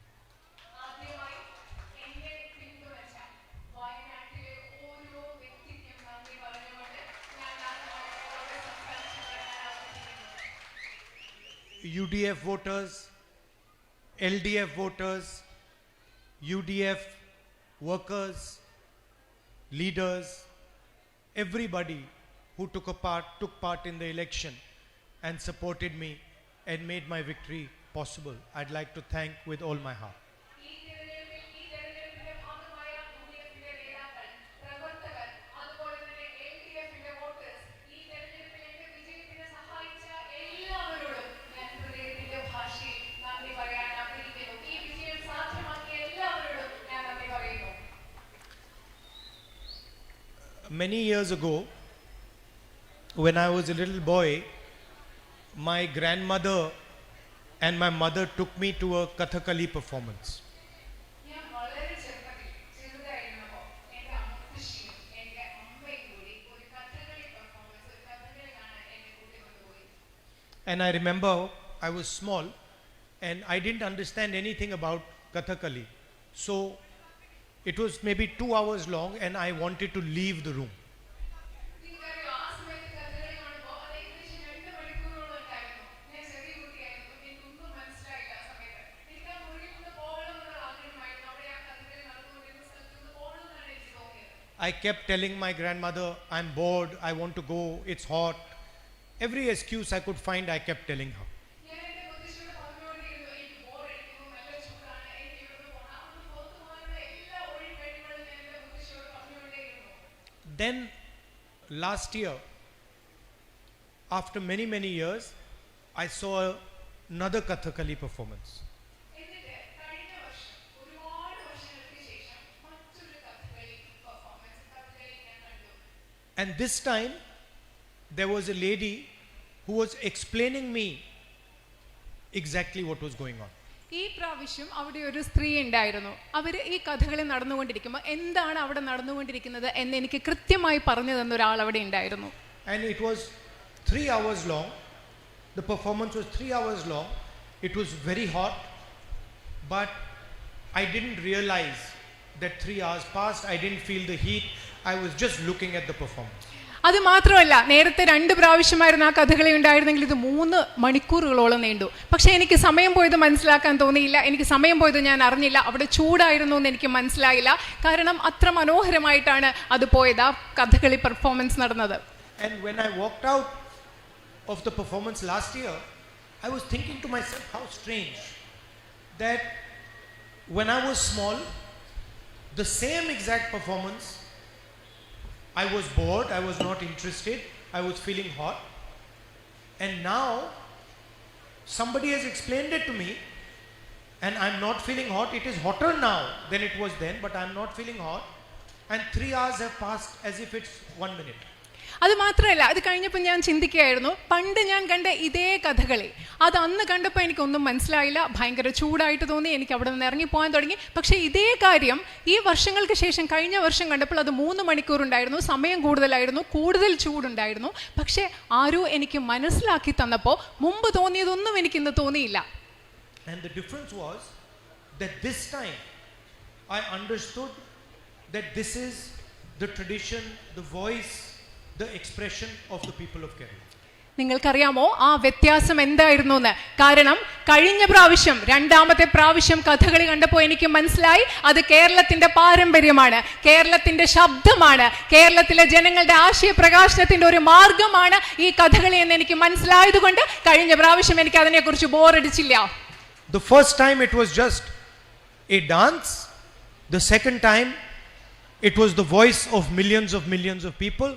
UDF voters, LDF voters, UDF workers, leaders, everybody who took part in the election and supported me and made my victory possible. I'd like to thank with all my heart. Many years ago, when I was a little boy, my grandmother and my mother took me to a Kathakali performance. And I remember I was small and I didn't understand anything about Kathakali. So it was maybe 2 hours long and I wanted to leave the room. I kept telling my grandmother, I'm bored, I want to go, it's hot. Every excuse I could find, I kept telling her. Then last year, after many years, I saw another Kathakali performance. And this time, there was a lady who was explaining me exactly what was going on. ഈ പ്രാവശ്യം അവിടെ ഒരു സ്ത്രീ ഉണ്ടായിരുന്നു. അവർ ഈ കഥകളി നടന്നുകൊണ്ടിരിക്കുമ്പോൾ എന്താണ് അവിടെ നടന്നുകൊണ്ടിരിക്കുന്നത് എന്ന് എനിക്ക് കൃത്യമായി പറഞ്ഞു തന്ന ഒരാൾ അവിടെ ഉണ്ടായിരുന്നു. And it was 3 hours long. The performance was 3 hours long. It was very hot, but I didn't realize that 3 hours passed. I didn't feel the heat. I was just looking at the performance. അത് മാത്രമല്ല, നേരത്തെ 2 പ്രാവശ്യമായിരുന്നു ആ കഥകളി ഉണ്ടായിരുന്നെങ്കിൽ ഇത് 3 മണിക്കൂറുകളോളം നീണ്ടു. പക്ഷേ എനിക്ക് സമയം പോയത് മനസ്സിലാക്കാൻ തോന്നിയില്ല. എനിക്ക് സമയം പോയത് ഞാൻ അറിഞ്ഞില്ല. അവിടെ ചൂടായിരുന്നു എന്ന് എനിക്ക് മനസ്സിലായില്ല. കാരണം അത്ര മനോഹരമായിട്ടാണ് അത് പോയത്, ആ കഥകളി പെർഫോമൻസ് നടന്നത്. And when I walked out of the performance last year, I was thinking to myself, how strange that when I was small, the same exact performance, I was bored, I was not interested, I was feeling hot. And now somebody has explained it to me and I'm not feeling hot. It is hotter now than it was then, but I'm not feeling hot. And 3 hours have passed as if it's 1 minute. അത് മാത്രമല്ല, അത് കഴിഞ്ഞപ്പോൾ ഞാൻ ചിന്തിക്കുകയായിരുന്നു, പണ്ട് ഞാൻ കണ്ട ഇതേ കഥകളി അത് അന്ന് കണ്ടപ്പോൾ എനിക്കൊന്നും മനസ്സിലായില്ല, ഭയങ്കര ചൂടായിട്ട് തോന്നി, എനിക്ക് അവിടെ നിന്ന് ഇറങ്ങിപ്പോകാൻ തുടങ്ങി. പക്ഷേ ഇതേ കാര്യം ഈ വർഷങ്ങൾക്ക് ശേഷം കഴിഞ്ഞ വർഷം കണ്ടപ്പോൾ അത് 3 മണിക്കൂർ ഉണ്ടായിരുന്നു, സമയം കൂടുതലായിരുന്നു, കൂടുതൽ ചൂടുണ്ടായിരുന്നു. പക്ഷേ ആരോ എനിക്ക് മനസ്സിലാക്കി തന്നപ്പോൾ മുമ്പ് തോന്നിയതൊന്നും എനിക്ക് ഇന്ന് തോന്നിയില്ല. And the difference was that this time I understood that this is the tradition, the voice, the expression of the people of Kerala. നിങ്ങൾക്കറിയാമോ ആ വ്യത്യാസം എന്തായിരുന്നു എന്ന്? കാരണം കഴിഞ്ഞ പ്രാവശ്യം, രണ്ടാമത്തെ പ്രാവശ്യം കഥകളി കണ്ടപ്പോൾ എനിക്ക് മനസ്സിലായി അത് കേരളത്തിന്റെ പാരമ്പര്യമാണ്, കേരളത്തിന്റെ ശബ്ദമാണ്, കേരളത്തിലെ ജനങ്ങളുടെ ആശയപ്രകാശനത്തിന്റെ ഒരു മാർഗമാണ് ഈ കഥകളി എന്ന് എനിക്ക് മനസ്സിലായതുകൊണ്ട് കഴിഞ്ഞ പ്രാവശ്യം എനിക്ക് അതിനെക്കുറിച്ച് ബോറടിച്ചില്ല. The first time it was just a dance. The second time it was the voice of millions of people.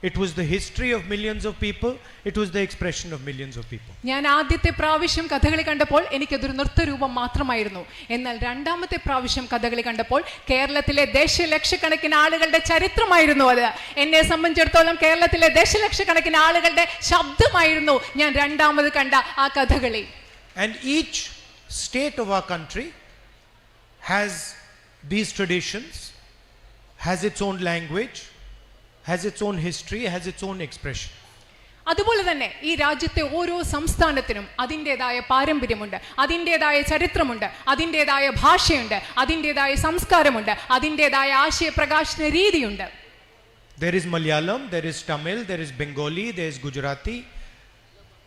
It was the history of millions of people. It was the expression of millions of people. ഞാൻ ആദ്യത്തെ പ്രാവശ്യം കഥകളി കണ്ടപ്പോൾ എനിക്കതൊരു നൃത്തരൂപം മാത്രമായിരുന്നു. എന്നാൽ രണ്ടാമത്തെ പ്രാവശ്യം കഥകളി കണ്ടപ്പോൾ കേരളത്തിലെ ദശലക്ഷക്കണക്കിന് ആളുകളുടെ ചരിത്രമായിരുന്നു അത്. എന്നെ സംബന്ധിച്ചിടത്തോളം കേരളത്തിലെ ദശലക്ഷക്കണക്കിന് ആളുകളുടെ ശബ്ദമായിരുന്നു ഞാൻ രണ്ടാമത് കണ്ട ആ Kathakali. And each state of our country has these traditions, has its own language, has its own history, has its own expression. അതുപോലെ തന്നെ ഈ രാജ്യത്തെ ഓരോ സംസ്ഥാനത്തിനും അതിൻ്റെതായ പാരമ്പര്യമുണ്ട്, അതിൻ്റെതായ ചരിത്രമുണ്ട്, അതിൻ്റെതായ ഭാഷയുണ്ട്, അതിൻ്റെതായ സംസ്കാരമുണ്ട്, അതിൻ്റെതായ ആശയപ്രകാശന രീതിയുണ്ട്. There is Malayalam, there is Tamil, there is Bengali, there is Gujarati.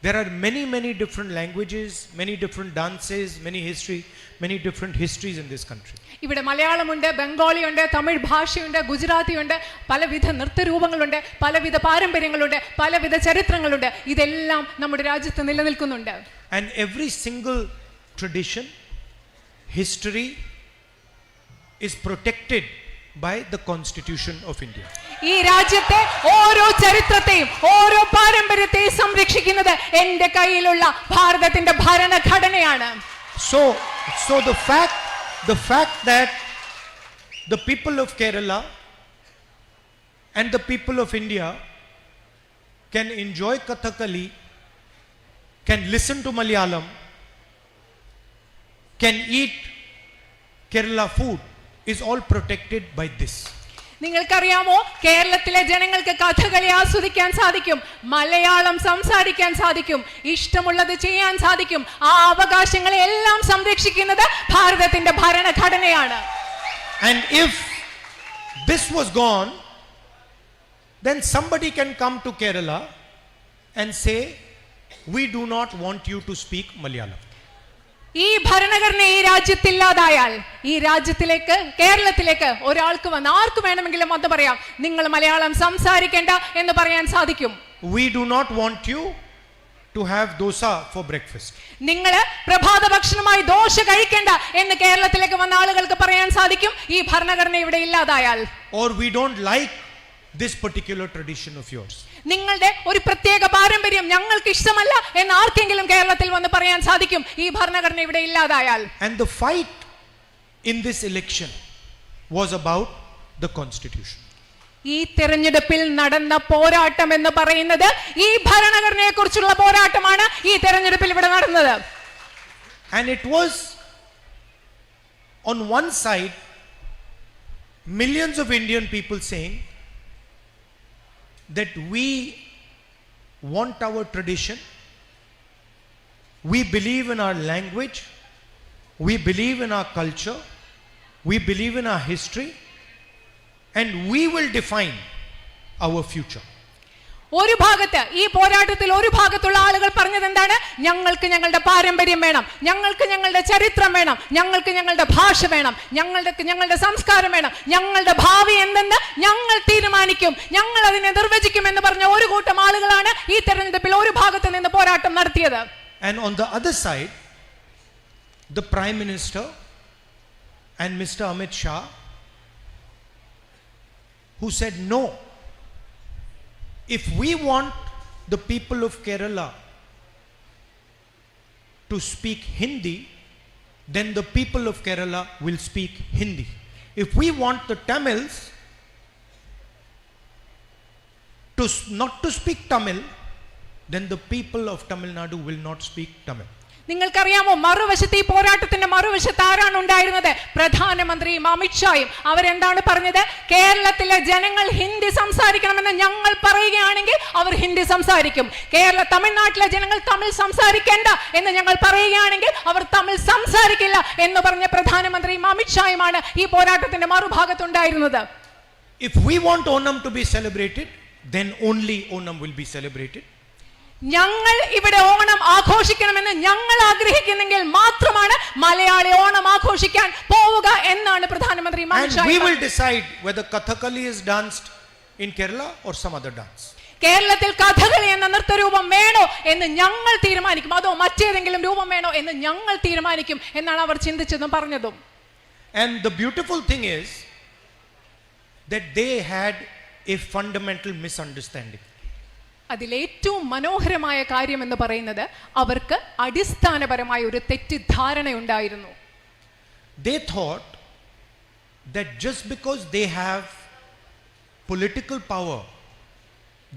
There are many different languages, many different dances, many different histories in this country. ഇവിടെ മലയാളമുണ്ട്, ബംഗാളിയുണ്ട്, തമിഴ് ഭാഷയുണ്ട്, ഗുജറാത്തിയുണ്ട്, പലവിധ നൃത്തരൂപങ്ങളുണ്ട്, പലവിധ പാരമ്പര്യങ്ങളുണ്ട്, പലവിധ ചരിത്രങ്ങളുണ്ട്. ഇതെല്ലാം നമ്മുടെ രാജ്യത്ത് നിലനിൽക്കുന്നുണ്ട്. And every single tradition, history is protected by the Constitution of India. ഈ രാജ്യത്തെ ഓരോ ചരിത്രത്തെയും ഓരോ പാരമ്പര്യത്തെയും സംരക്ഷിക്കുന്നത് എൻ്റെ കയ്യിലുള്ള ഭാരതത്തിന്റെ ഭരണഘടനയാണ്. So the fact that the people of Kerala and the people of India can enjoy Kathakali, can listen to Malayalam, can eat Kerala food is all protected by this. നിങ്ങൾക്കറിയാമോ, കേരളത്തിലെ ജനങ്ങൾക്ക് കഥകളി ആസ്വദിക്കാൻ സാധിക്കും, മലയാളം സംസാരിക്കാൻ സാധിക്കും, ഇഷ്ടമുള്ളത് ചെയ്യാൻ സാധിക്കും. ആ അവകാശങ്ങളെ എല്ലാം സംരക്ഷിക്കുന്നത് ഭാരതത്തിന്റെ ഭരണഘടനയാണ്. And if this was gone, then somebody can come to Kerala and say, we do not want you to speak Malayalam. ഈ ഭരണഘടന ഈ രാജ്യത്തില്ലാതായാൽ ഈ രാജ്യത്തിലേക്ക്, കേരളത്തിലേക്ക് ഒരാൾക്ക് വന്ന് ആർക്ക് വേണമെങ്കിലും വന്ന് പറയാം, നിങ്ങൾ മലയാളം സംസാരിക്കേണ്ട എന്ന് പറയാൻ സാധിക്കും. We do not want you to have dosa for breakfast. നിങ്ങൾ പ്രഭാത ഭക്ഷണമായി ദോശ കഴിക്കേണ്ട എന്ന് കേരളത്തിലേക്ക് വന്ന ആളുകൾക്ക് പറയാൻ സാധിക്കും, ഈ ഭരണഘടന ഇവിടെ ഇല്ലാതായാൽ. Or we don't like this particular tradition of yours. നിങ്ങളുടെ ഒരു പ്രത്യേക പാരമ്പര്യം ഞങ്ങൾക്ക് ഇഷ്ടമല്ല എന്ന് ആർക്കെങ്കിലും കേരളത്തിൽ വന്ന് പറയാൻ സാധിക്കും, ഈ ഭരണഘടന ഇവിടെ ഇല്ലാതായാൽ. And the fight in this election was about the Constitution. ഈ തെരഞ്ഞെടുപ്പിൽ നടന്ന പോരാട്ടം എന്ന് പറയുന്നത് ഈ ഭരണഘടനയെ കുറിച്ചുള്ള പോരാട്ടമാണ് ഈ തെരഞ്ഞെടുപ്പിൽ ഇവിടെ നടന്നത്. And it was on one side millions of Indian people saying that we want our tradition, we believe in our language, we believe in our culture, we believe in our history, and we will define our future. ഒരു ഭാഗത്ത് ഈ പോരാട്ടത്തിൽ ഒരു ഭാഗത്തുള്ള ആളുകൾ പറഞ്ഞത് എന്താണ്? ഞങ്ങൾക്ക് ഞങ്ങളുടെ പാരമ്പര്യം വേണം, ഞങ്ങൾക്ക് ഞങ്ങളുടെ ചരിത്രം വേണം, ഞങ്ങൾക്ക് ഞങ്ങളുടെ ഭാഷ വേണം, ഞങ്ങളുടെ സംസ്കാരം വേണം, ഞങ്ങളുടെ ഭാവി എന്തെന്ന് ഞങ്ങൾ തീരുമാനിക്കും, ഞങ്ങൾ അതിനെ നിർവചിക്കും എന്ന് പറഞ്ഞ ഒരു കൂട്ടം ആളുകളാണ് ഈ തെരഞ്ഞെടുപ്പിൽ ഒരു ഭാഗത്ത് നിന്ന് പോരാട്ടം നടത്തിയത്. And on the other side, the Prime Minister and Mr. Amit Shah, who said no, if we want the people of Kerala to speak Hindi, then the people of Kerala will speak Hindi. If we want the Tamils to not to speak Tamil, then the people of Tamil Nadu will not speak Tamil. നിങ്ങൾക്കറിയാമോ, മറുവശത്ത് ഈ പോരാട്ടത്തിന്റെ മറുവശത്ത് ആരാണ് ഉണ്ടായിരുന്നത്? പ്രധാനമന്ത്രിയും അമിത്ഷായും. അവരെന്താണ് പറഞ്ഞത്? കേരളത്തിലെ ജനങ്ങൾ ഹിന്ദി സംസാരിക്കണമെന്ന് ഞങ്ങൾ പറയുകയാണെങ്കിൽ അവർ ഹിന്ദി സംസാരിക്കും. തമിഴ്നാട്ടിലെ ജനങ്ങൾ തമിഴ് സംസാരിക്കേണ്ട എന്ന് ഞങ്ങൾ പറയുകയാണെങ്കിൽ അവർ തമിഴ് സംസാരിക്കില്ല എന്ന് പറഞ്ഞ പ്രധാനമന്ത്രിയും അമിത്ഷായുമാണ് ഈ പോരാട്ടത്തിന്റെ മറുഭാഗത്തുണ്ടായിരുന്നത്. If we want Onam to be celebrated, then only Onam will be celebrated. ഞങ്ങൾ ഇവിടെ ഓണം ആഘോഷിക്കണമെന്ന് ഞങ്ങൾ ആഗ്രഹിക്കുന്നെങ്കിൽ മാത്രമാണ് മലയാളി ഓണം ആഘോഷിക്കാൻ പോവുക എന്നാണ് പ്രധാനമന്ത്രി And we will decide whether Kathakali is danced in Kerala or some other dance. കേരളത്തിൽ കഥകളി എന്ന നൃത്തരൂപം വേണോ എന്ന് ഞങ്ങൾ തീരുമാനിക്കും, അതോ മറ്റേതെങ്കിലും രൂപം വേണോ എന്ന് ഞങ്ങൾ തീരുമാനിക്കും എന്നാണ് അവർ ചിന്തിച്ചതും പറഞ്ഞതും. And the beautiful thing is that they had a fundamental misunderstanding. അതിലേറ്റവും മനോഹരമായ കാര്യം എന്ന് പറയുന്നത് അവർക്ക് അടിസ്ഥാനപരമായ ഒരു തെറ്റിദ്ധാരണയുണ്ടായിരുന്നു. They thought that just because they have political power,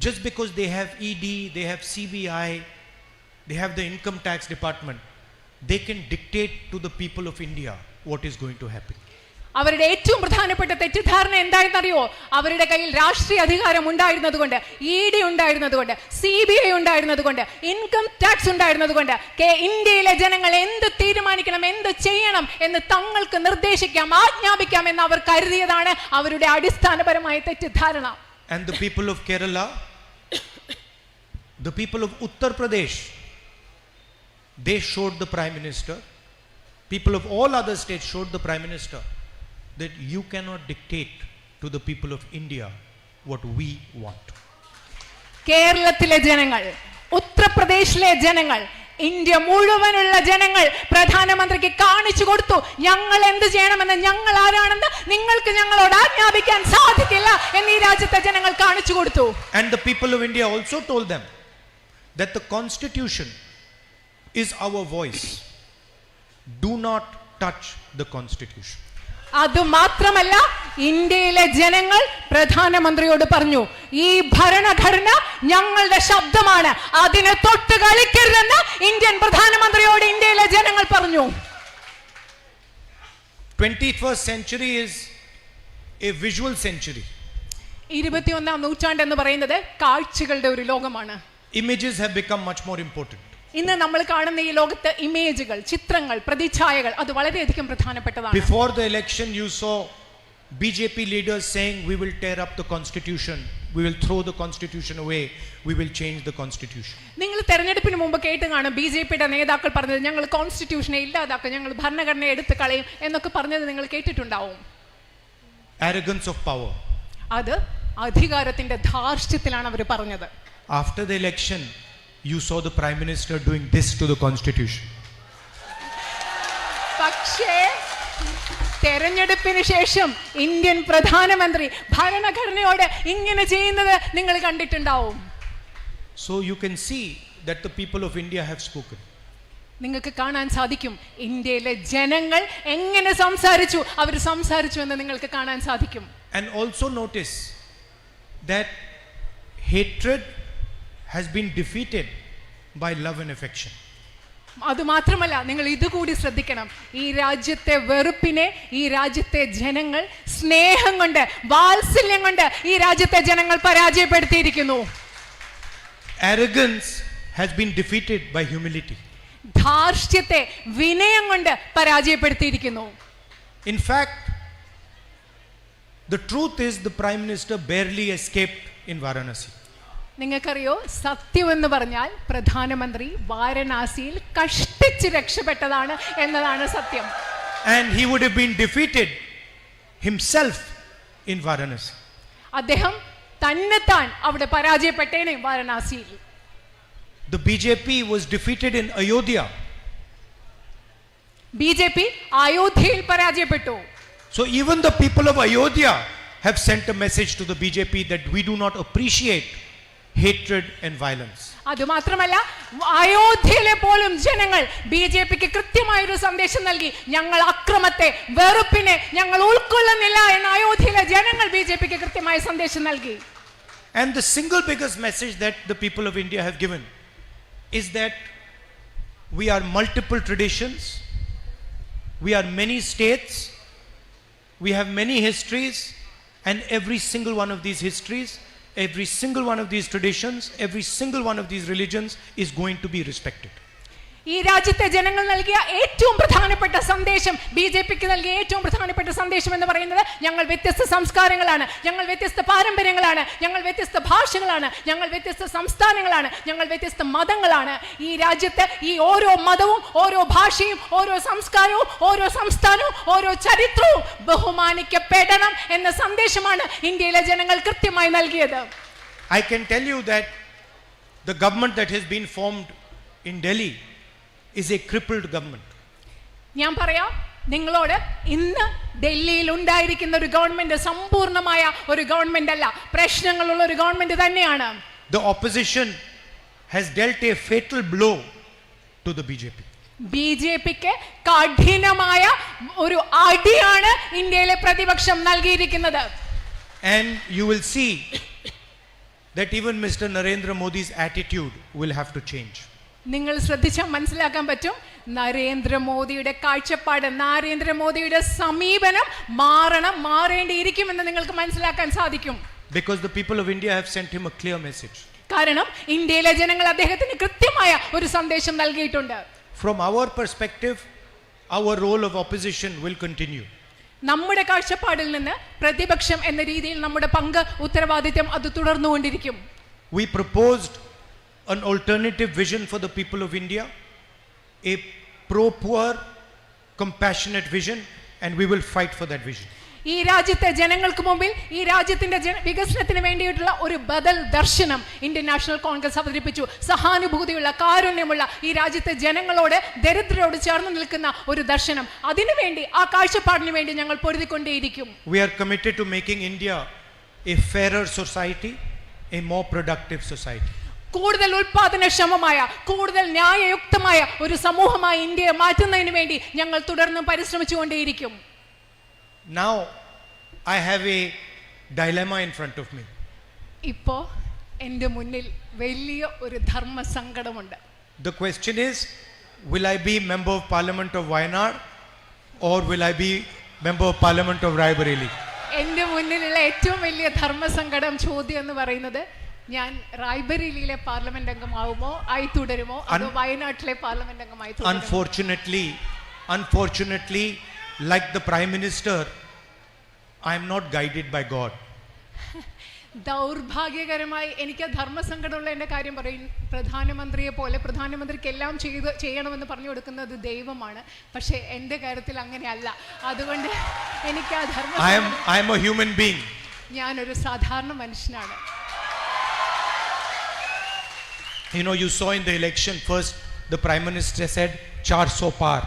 just because they have ED, they have CBI, they have the income tax department, they can dictate to the people of India what is going to happen. അവരുടെ ഏറ്റവും പ്രധാനപ്പെട്ട തെറ്റിദ്ധാരണ എന്താണെന്നറിയോ? അവരുടെ കയ്യിൽ രാഷ്ട്രീയ അധികാരം ഉണ്ടായിരുന്നതുകൊണ്ട്, ED ഉണ്ടായിരുന്നതുകൊണ്ട്, CBI ഉണ്ടായിരുന്നതുകൊണ്ട്, ഇൻകം ടാക്സ് ഉണ്ടായിരുന്നതുകൊണ്ട് ഇന്ത്യയിലെ ജനങ്ങൾ എന്ത് തീരുമാനിക്കണം, എന്ത് ചെയ്യണം എന്ന് തങ്ങൾക്ക് നിർദ്ദേശിക്കാം, ആജ്ഞാപിക്കാം എന്ന് അവർ കരുതിയതാണ് അവരുടെ അടിസ്ഥാനപരമായ തെറ്റിദ്ധാരണ. And the people of Kerala, the people of Uttar Pradesh, they showed the Prime Minister, people of all other states showed the Prime Minister that you cannot dictate to the people of India what we want. കേരളത്തിലെ ജനങ്ങൾ, ഉത്തർപ്രദേശിലെ ജനങ്ങൾ, ഇന്ത്യ മുഴുവനുള്ള ജനങ്ങൾ പ്രധാനമന്ത്രിക്ക് കാണിച്ചു കൊടുത്തു, ഞങ്ങൾ എന്ത് ചെയ്യണമെന്ന്, ഞങ്ങൾ ആരാണെന്ന് നിങ്ങൾക്ക് ഞങ്ങളോട് ആജ്ഞാപിക്കാൻ സാധിക്കില്ല എന്ന് ഈ രാജ്യത്തെ ജനങ്ങൾ കാണിച്ചു കൊടുത്തു. And the people of India also told them that the constitution is our voice. Do not touch the constitution. അതുമാത്രമല്ല, ഇന്ത്യയിലെ ജനങ്ങൾ പ്രധാനമന്ത്രിയോട് പറഞ്ഞു, ഈ ഭരണഘടന ഞങ്ങളുടെ ശബ്ദമാണ്, അതിനെ തൊട്ട് കളിക്കരുതെന്ന് ഇന്ത്യൻ പ്രധാനമന്ത്രിയോട് ഇന്ത്യയിലെ ജനങ്ങൾ പറഞ്ഞു. 21st century is a visual century. 21ാം നൂറ്റാണ്ട് എന്ന് പറയുന്നത് കാഴ്ചകളുടെ ഒരു ലോകമാണ്. Images have become much more important. ഇന്ന് നമ്മൾ കാണുന്ന ഈ ലോകത്ത് ഇമേജുകൾ, ചിത്രങ്ങൾ, പ്രതിച്ഛായകൾ അത് വളരെയധികം പ്രധാനപ്പെട്ടതാണ്. Before the election you saw BJP leaders saying we will tear up the constitution, we will throw the constitution away, we will change the constitution. നിങ്ങൾ തെരഞ്ഞെടുപ്പിന് മുമ്പ് കേട്ട് കാണും ബിജെപിയുടെ നേതാക്കൾ പറഞ്ഞത്, ഞങ്ങൾ കോൺസ്റ്റിറ്റ്യൂഷനെ ഇല്ലാതാക്കും, ഞങ്ങൾ ഭരണഘടനയെ എടുത്തു കളയും എന്നൊക്കെ പറഞ്ഞത് നിങ്ങൾ കേട്ടിട്ടുണ്ടാവും. Arrogance of power. അത് അധികാരത്തിന്റെ ധാർഷ്ട്യത്തിലാണ് അവർ പറഞ്ഞത്. After the election you saw the Prime Minister doing this to the constitution. പക്ഷേ തെരഞ്ഞെടുപ്പിന് ശേഷം ഇന്ത്യൻ പ്രധാനമന്ത്രി ഭരണഘടനയോട് ഇങ്ങനെ ചെയ്യുന്നത് നിങ്ങൾ കണ്ടിട്ടുണ്ടാവും. So you can see that the people of India have spoken. നിങ്ങൾക്ക് കാണാൻ സാധിക്കും ഇന്ത്യയിലെ ജനങ്ങൾ എങ്ങനെ സംസാരിച്ചു, അവർ സംസാരിച്ചു എന്ന് നിങ്ങൾക്ക് കാണാൻ സാധിക്കും. And also notice that hatred has been defeated by love and affection. അതുമാത്രമല്ല, നിങ്ങൾ ഇതുകൂടി ശ്രദ്ധിക്കണം, ഈ രാജ്യത്തെ വെറുപ്പിനെ ഈ രാജ്യത്തെ ജനങ്ങൾ സ്നേഹം കൊണ്ട്, വാത്സല്യം കൊണ്ട് ഈ രാജ്യത്തെ ജനങ്ങൾ പരാജയപ്പെടുത്തിയിരിക്കുന്നു. Arrogance has been defeated by humility. ധാർഷ്ട്യത്തെ വിനയം കൊണ്ട് പരാജയപ്പെടുത്തിയിരിക്കുന്നു. In fact, the truth is the Prime Minister barely escaped in Varanasi. നിങ്ങൾക്കറിയോ, സത്യം എന്ന് പറഞ്ഞാൽ പ്രധാനമന്ത്രി വാരണാസിയിൽ കഷ്ടിച്ച് രക്ഷപ്പെട്ടതാണ് എന്നതാണ് സത്യം. And he would have been defeated himself in Varanasi. അദ്ദേഹം തന്നെത്താൻ അവിടെ പരാജയപ്പെട്ടേനെ വാരണാസിയിൽ. The BJP was defeated in Ayodhya. BJP അയോധ്യയിൽ പരാജയപ്പെട്ടു. So even the people of Ayodhya have sent a message to the BJP that we do not appreciate hatred and violence. അതുമാത്രമല്ല, അയോധ്യയിലെ പോലും ജനങ്ങൾ ബിജെപിക്ക് കൃത്യമായൊരു സന്ദേശം നൽകി, ഞങ്ങൾ അക്രമത്തെ, വെറുപ്പിനെ ഞങ്ങൾ ഉൾക്കൊള്ളുന്നില്ല എന്ന് അയോധ്യയിലെ ജനങ്ങൾ ബിജെപിക്ക് കൃത്യമായ സന്ദേശം നൽകി. And the single biggest message that the people of India have given is that we are multiple traditions, we are many states, we have many histories, and every single one of these histories, every single one of these traditions, every single one of these religions is going to be respected. ഈ രാജ്യത്തെ ജനങ്ങൾ നൽകിയ ഏറ്റവും പ്രധാനപ്പെട്ട സന്ദേശം, ബി.ജെ.പിക്ക് നൽകിയ ഏറ്റവും പ്രധാനപ്പെട്ട സന്ദേശം എന്ന് പറയുന്നത് ഞങ്ങൾ വ്യത്യസ്ത സംസ്കാരങ്ങളാണ്, ഞങ്ങൾ വ്യത്യസ്ത പാരമ്പര്യങ്ങളാണ്, ഞങ്ങൾ വ്യത്യസ്ത ഭാഷകളാണ്, ഞങ്ങൾ വ്യത്യസ്ത സംസ്ഥാനങ്ങളാണ്, ഞങ്ങൾ വ്യത്യസ്ത മതങ്ങളാണ്. ഈ രാജ്യത്ത് ഈ ഓരോ മതവും ഓരോ ഭാഷയും ഓരോ സംസ്കാരവും ഓരോ സംസ്ഥാനവും ഓരോ ചരിത്രവും ബഹുമാനിക്കപ്പെടണം എന്ന സന്ദേശമാണ് ഇന്ത്യയിലെ ജനങ്ങൾ കൃത്യമായി നൽകിയത്. I can tell you that the government that has been formed in Delhi is a crippled government. ഞാൻ പറയാം നിങ്ങളോട്, ഇന്ന് ഡൽഹിയിൽ ഉണ്ടായിരിക്കുന്ന ഒരു ഗവൺമെന്റ് സമ്പൂർണ്ണമായ ഒരു ഗവൺമെന്റ് അല്ല, പ്രശ്നങ്ങളുള്ള ഒരു ഗവൺമെന്റ് തന്നെയാണ്. The opposition has dealt a fatal blow to the BJP. ബി.ജെ.പിക്ക് കഠിനമായ ഒരു അടിയാണ് ഇന്ത്യയിലെ പ്രതിപക്ഷം നൽകിയിരിക്കുന്നത്. And you will see that even Mr. Narendra Modi's attitude will have to change. നിങ്ങൾ ശ്രദ്ധിച്ചാൽ മനസ്സിലാക്കാൻ പറ്റും, നരേന്ദ്രമോദിയുടെ കാഴ്ചപ്പാട്, നരേന്ദ്രമോദിയുടെ സമീപനം മാറേണ്ടിയിരിക്കുമെന്ന് നിങ്ങൾക്ക് മനസ്സിലാക്കാൻ സാധിക്കും. Because the people of India have sent him a clear message. കാരണം ഇന്ത്യയിലെ ജനങ്ങൾ അദ്ദേഹത്തിന് കൃത്യമായ ഒരു സന്ദേശം നൽകിയിട്ടുണ്ട്. From our perspective, our role of opposition will continue. നമ്മുടെ കാഴ്ചപ്പാടിൽ നിന്ന് പ്രതിപക്ഷം എന്ന രീതിയിൽ നമ്മുടെ പങ്ക്, ഉത്തരവാദിത്വം അത് തുടർന്നുകൊണ്ടിരിക്കും. We proposed an alternative vision for the people of India, a pro-poor, compassionate vision, and we will fight for that vision. ഈ രാജ്യത്തെ ജനങ്ങൾക്ക് മുമ്പിൽ ഈ രാജ്യത്തിന്റെ വികസനത്തിന് വേണ്ടിയിട്ടുള്ള ഒരു ബദൽ ദർശനം ഇന്ത്യൻ നാഷണൽ കോൺഗ്രസ് അവതരിപ്പിച്ചു. സഹാനുഭൂതിയുള്ള, കാരുണ്യമുള്ള, ഈ രാജ്യത്തെ ജനങ്ങളോട്, ദരിദ്രരോട് ചേർന്ന് നിൽക്കുന്ന ഒരു ദർശനം. അതിനുവേണ്ടി, ആ കാഴ്ചപ്പാടിന് വേണ്ടി ഞങ്ങൾ പൊരുതിക്കൊണ്ടേയിരിക്കും. We are committed to making India a fairer society, a more productive society. കൂടുതൽ ഉൽപാദനക്ഷമമായ, കൂടുതൽ ന്യായയുക്തമായ ഒരു സമൂഹമായി ഇന്ത്യയെ മാറ്റുന്നതിന് വേണ്ടി ഞങ്ങൾ തുടർന്നും പരിശ്രമിച്ചുകൊണ്ടേയിരിക്കും. Now I have a dilemma in front of me. ഇപ്പോ എൻ്റെ മുന്നിൽ വലിയ ഒരു ധർമ്മ സങ്കടമുണ്ട്. The question is, will I be member of parliament of Wayanad or will I be member of parliament of Raebareli? എൻ്റെ മുന്നിലുള്ള ഏറ്റവും വലിയ ധർമ്മസങ്കടം ചോദ്യം എന്ന് പറയുന്നത്, ഞാൻ റായ്ബറേലിയിലെ പാർലമെന്റ് അംഗമാവുമോ ആയി തുടരുമോ അതോ വയനാട്ടിലെ പാർലമെന്റ് അംഗമായി തുടരുമോ? Unfortunately, like the Prime Minister, I am not guided by God. ദൗർഭാഗ്യകരമായി എനിക്ക് ധർമ്മസങ്കടമുള്ള എൻ്റെ കാര്യം പറയും. പ്രധാനമന്ത്രിയെ പോലെ പ്രധാനമന്ത്രിക്ക് എല്ലാം ചെയ്യണമെന്ന് പറഞ്ഞു കൊടുക്കുന്നത് ദൈവമാണ്. പക്ഷേ എൻ്റെ കാര്യത്തിൽ അങ്ങനെയല്ല. അതുകൊണ്ട് എനിക്ക് ആ I am a human being. ഞാനൊരു സാധാരണ മനുഷ്യനാണ്. You know, you saw in the election, first the Prime Minister said 400 par.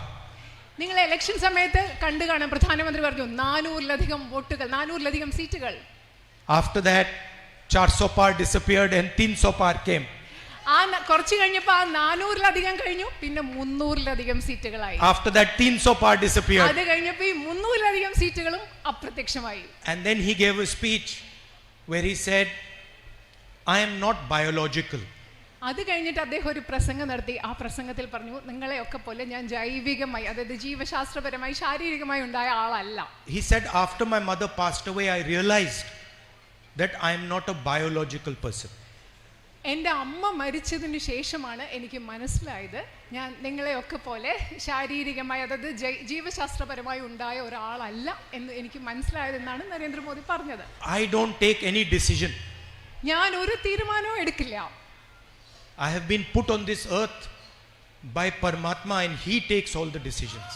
നിങ്ങൾ ഇലക്ഷൻ സമയത്ത് കണ്ടു കാണാം, പ്രധാനമന്ത്രി പറഞ്ഞു 400-ലധികം വോട്ടുകൾ, 400-ലധികം സീറ്റുകൾ. After that 400 par disappeared and 300 par came. കുറച്ച് കഴിഞ്ഞപ്പോൾ ആ 400-ലധികം കഴിഞ്ഞു, പിന്നെ 300-ലധികം സീറ്റുകളായി. After that 300 par disappeared. അത് കഴിഞ്ഞപ്പോൾ ഈ 300-ലധികം സീറ്റുകളും അപ്രത്യക്ഷമായി. And then he gave a speech where he said, I am not biological. അത് കഴിഞ്ഞിട്ട് അദ്ദേഹം ഒരു പ്രസംഗം നടത്തി. ആ പ്രസംഗത്തിൽ പറഞ്ഞു, നിങ്ങളെയൊക്കെ പോലെ ഞാൻ ജൈവികമായി, അതായത് ജീവശാസ്ത്രപരമായി, ശാരീരികമായി ഉണ്ടായ ആളല്ല. He said, after my mother passed away, I realized that I am not a biological person. എൻ്റെ അമ്മ മരിച്ചതിന് ശേഷമാണ് എനിക്ക് മനസ്സിലായത് ഞാൻ നിങ്ങളെയൊക്കെ പോലെ ശാരീരികമായി, അതായത് ജീവശാസ്ത്രപരമായി ഉണ്ടായ ഒരാളല്ല എന്ന് എനിക്ക് മനസ്സിലായതെന്നാണ് നരേന്ദ്രമോദി പറഞ്ഞത്. I don't take any decision. ഞാൻ ഒരു തീരുമാനവും എടുക്കില്ല. I have been put on this earth by Paramatma and he takes all the decisions.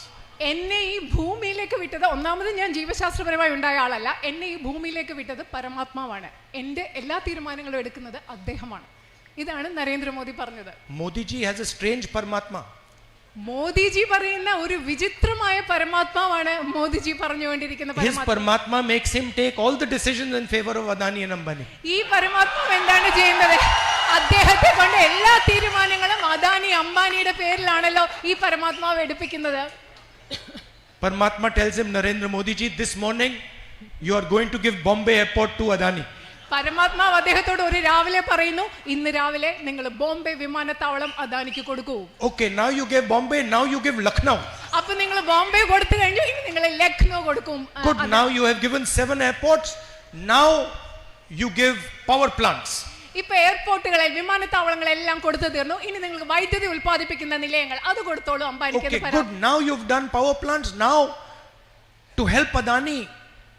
എന്നെ ഈ ഭൂമിയിലേക്ക് വിട്ടത്, ഒന്നാമത് ഞാൻ ജീവശാസ്ത്രപരമായി ഉണ്ടായ ആളല്ല, എന്നെ ഈ ഭൂമിയിലേക്ക് വിട്ടത് പരമാത്മാവാണ്. എൻ്റെ എല്ലാ തീരുമാനങ്ങളും എടുക്കുന്നത് അദ്ദേഹമാണ്. ഇതാണ് നരേന്ദ്രമോദി പറഞ്ഞത്. Modiji has a strange Paramatma. Modiji പറയുന്ന ഒരു വിചിത്രമായ പരമാത്മാവാണ് മോദിജി പറഞ്ഞുകൊണ്ടിരിക്കുന്ന His Paramatma makes him take all the decisions in favor of Adani and Ambani. ഈ പരമാത്മാവ് എന്താണ് ചെയ്യുന്നത്? അദ്ദേഹത്തെ കൊണ്ട് എല്ലാ തീരുമാനങ്ങളും അദാനി അംബാനിയുടെ പേരിലാണല്ലോ ഈ പരമാത്മാവ് എടുപ്പിക്കുന്നത്. Paramatma tells him, Narendra Modi ji, this morning you are going to give Bombay airport to Adani. പരമാത്മാവ് അദ്ദേഹത്തോട് ഒരു രാവിലെ പറയുന്നു, ഇന്ന് രാവിലെ നിങ്ങൾ ബോംബെ വിമാനത്താവളം അദാനിക്ക് കൊടുക്കൂ. Okay, now you gave Bombay, now you give Lucknow. അപ്പൊ നിങ്ങൾ ബോംബെ കൊടുത്തു കഴിഞ്ഞു, ഇനി നിങ്ങൾ ലക്നോ കൊടുക്കും. Good, now you have given 7 airports, now you give power plants. ഇപ്പൊ എയർപോർട്ടുകളെ വിമാനത്താവളങ്ങളെല്ലാം കൊടുത്തു തീർന്നു, ഇനി നിങ്ങൾക്ക് വൈദ്യുതി ഉൽപ്പാദിപ്പിക്കുന്ന നിലയങ്ങൾ അത് കൊടുത്തോളൂ അംബാനിക്ക്. Okay, good, now you've done power plants, now to help Adani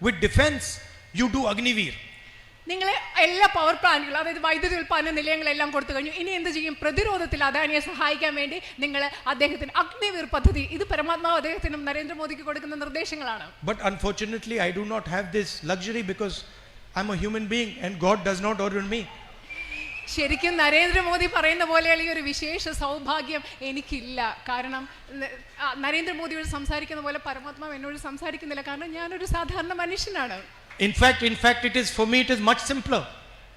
with defense, you do Agniveer. നിങ്ങൾ എല്ലാ പവർ പ്ലാന്റുകളും, അതായത് വൈദ്യുതി ഉൽപ്പാദന നിലയങ്ങളെല്ലാം കൊടുത്തു കഴിഞ്ഞു, ഇനി എന്ത് ചെയ്യും? പ്രതിരോധത്തിൽ അദാനിയെ സഹായിക്കാൻ വേണ്ടി നിങ്ങൾ അദ്ദേഹത്തിന് അഗ്നിവീർ പദ്ധതി, ഇത് പരമാത്മാവ് അദ്ദേഹത്തിനും നരേന്ദ്രമോദിക്ക് കൊടുക്കുന്ന നിർദ്ദേശങ്ങളാണ്. But unfortunately, I do not have this luxury because I'm a human being and God does not order me. ശരിക്കും നരേന്ദ്രമോദി പറയുന്ന പോലെയുള്ള ഈ ഒരു വിശേഷ സൗഭാഗ്യം എനിക്കില്ല. കാരണം നരേന്ദ്രമോദിയോട് സംസാരിക്കുന്ന പോലെ പരമാത്മാവ് എന്നോട് സംസാരിക്കുന്നില്ല, കാരണം ഞാനൊരു സാധാരണ മനുഷ്യനാണ്. In fact, it is for me, it is much simpler.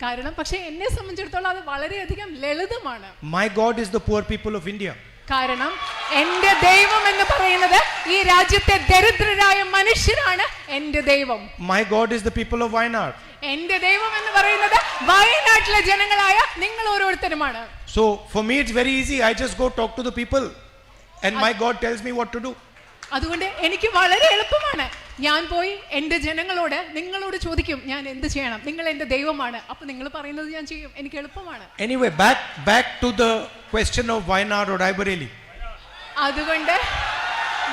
കാരണം പക്ഷേ എന്നെ സംബന്ധിച്ചിടത്തോളം അത് വളരെയധികം ലളിതമാണ്. My God is the poor people of India. കാരണം എന്റെ ദൈവം എന്ന് പറയുന്നത് ഈ രാജ്യത്തെ ദരിദ്രരായ മനുഷ്യരാണ് എന്റെ ദൈവം. My God is the people of Wayanad. എന്റെ ദൈവം എന്ന് പറയുന്നത് വയനാട്ടിലെ ജനങ്ങളായ നിങ്ങൾ ഓരോരുത്തരുമാണ്. So for me it's very easy. I just go talk to the people and my God tells me what to do. അതുകൊണ്ട് എനിക്ക് വളരെ എളുപ്പമാണ്. ഞാൻ പോയി എൻ്റെ ജനങ്ങളോട്, നിങ്ങളോട് ചോദിക്കും ഞാൻ എന്ത് ചെയ്യണം, നിങ്ങൾ എൻ്റെ ദൈവമാണ്, അപ്പൊ നിങ്ങൾ പറയുന്നത് ഞാൻ ചെയ്യും, എനിക്ക് എളുപ്പമാണ്. Anyway, back to the question of Wayanad or Raebareli. അതുകൊണ്ട്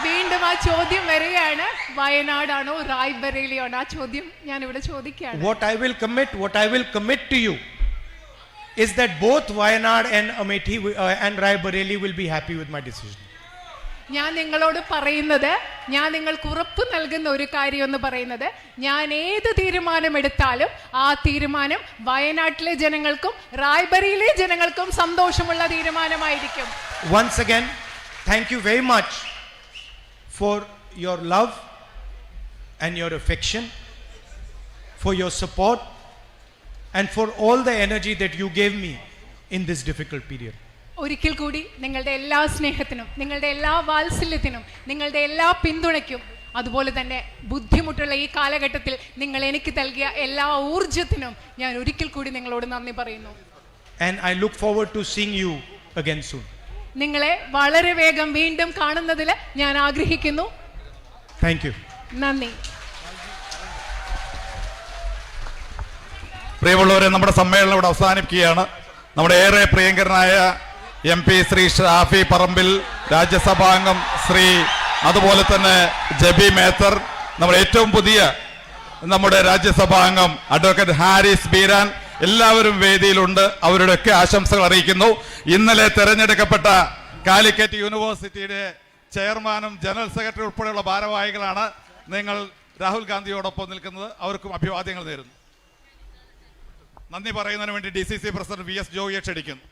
വീണ്ടും ആ ചോദ്യം വരികയാണ്, വയനാടാണോ റായ്ബറേലിയാണോ? ആ ചോദ്യം ഞാൻ ഇവിടെ ചോദിക്കുകയാണ്. What I will commit to you is that both Wayanad and Amethi and Raebareli will be happy with my decision. ഞാൻ നിങ്ങളോട് പറയുന്നത്, ഞാൻ നിങ്ങൾക്ക് ഉറപ്പ് നൽകുന്ന ഒരു കാര്യം എന്ന് പറയുന്നത്, ഞാൻ ഏത് തീരുമാനമെടുത്താലും ആ തീരുമാനം വയനാട്ടിലെ ജനങ്ങൾക്കും റായ്ബറേലിയിലെ ജനങ്ങൾക്കും സന്തോഷമുള്ള തീരുമാനമായിരിക്കും. Once again, thank you very much for your love and your affection, for your support and for all the energy that you gave me in this difficult period. ഒരിക്കൽ കൂടി നിങ്ങളുടെ എല്ലാ സ്നേഹത്തിനും, നിങ്ങളുടെ എല്ലാ വാത്സല്യത്തിനും, നിങ്ങളുടെ എല്ലാ പിന്തുണയ്ക്കും, അതുപോലെ തന്നെ ബുദ്ധിമുട്ടുള്ള ഈ കാലഘട്ടത്തിൽ നിങ്ങൾ എനിക്ക് നൽകിയ എല്ലാ ഊർജത്തിനും ഞാൻ ഒരിക്കൽ കൂടി നിങ്ങളോട് നന്ദി പറയുന്നു. And I look forward to seeing you again soon. നിങ്ങളെ വളരെ വേഗം വീണ്ടും കാണുന്നതിൽ ഞാൻ ആഗ്രഹിക്കുന്നു. Thank you. നന്ദി. പ്രിയമുള്ളവരെ, നമ്മുടെ സമ്മേളനം ഇവിടെ അവസാനിക്കുകയാണ്. നമ്മുടെ ഏറെ പ്രിയങ്കരനായ MP ശ്രീ ഷാഫി പറമ്പിൽ, രാജ്യസഭാംഗം ശ്രീ, അതുപോലെ തന്നെ ജബി മേത്തർ, നമ്മുടെ ഏറ്റവും പുതിയ നമ്മുടെ രാജ്യസഭാംഗം അഡ്വക്കേറ്റ് ഹാരിസ് ബീരാൻ, എല്ലാവരും വേദിയിലുണ്ട്. അവരുടെയൊക്കെ ആശംസകൾ അറിയിക്കുന്നു. ഇന്നലെ തെരഞ്ഞെടുക്കപ്പെട്ട കാലിക്കറ്റ് യൂണിവേഴ്സിറ്റിയുടെ ചെയർമാനും ജനറൽ സെക്രട്ടറി ഉൾപ്പെടെയുള്ള ഭാരവാഹികളാണ് നിങ്ങൾ രാഹുൽ ഗാന്ധിയോടൊപ്പം നിൽക്കുന്നത്. അവർക്കും അഭിവാദ്യങ്ങൾ നേരുന്നു. നന്ദി പറയുന്നതിന് വേണ്ടി DCC പ്രസിഡന്റ് VS ജോയിയെ ക്ഷണിക്കുന്നു.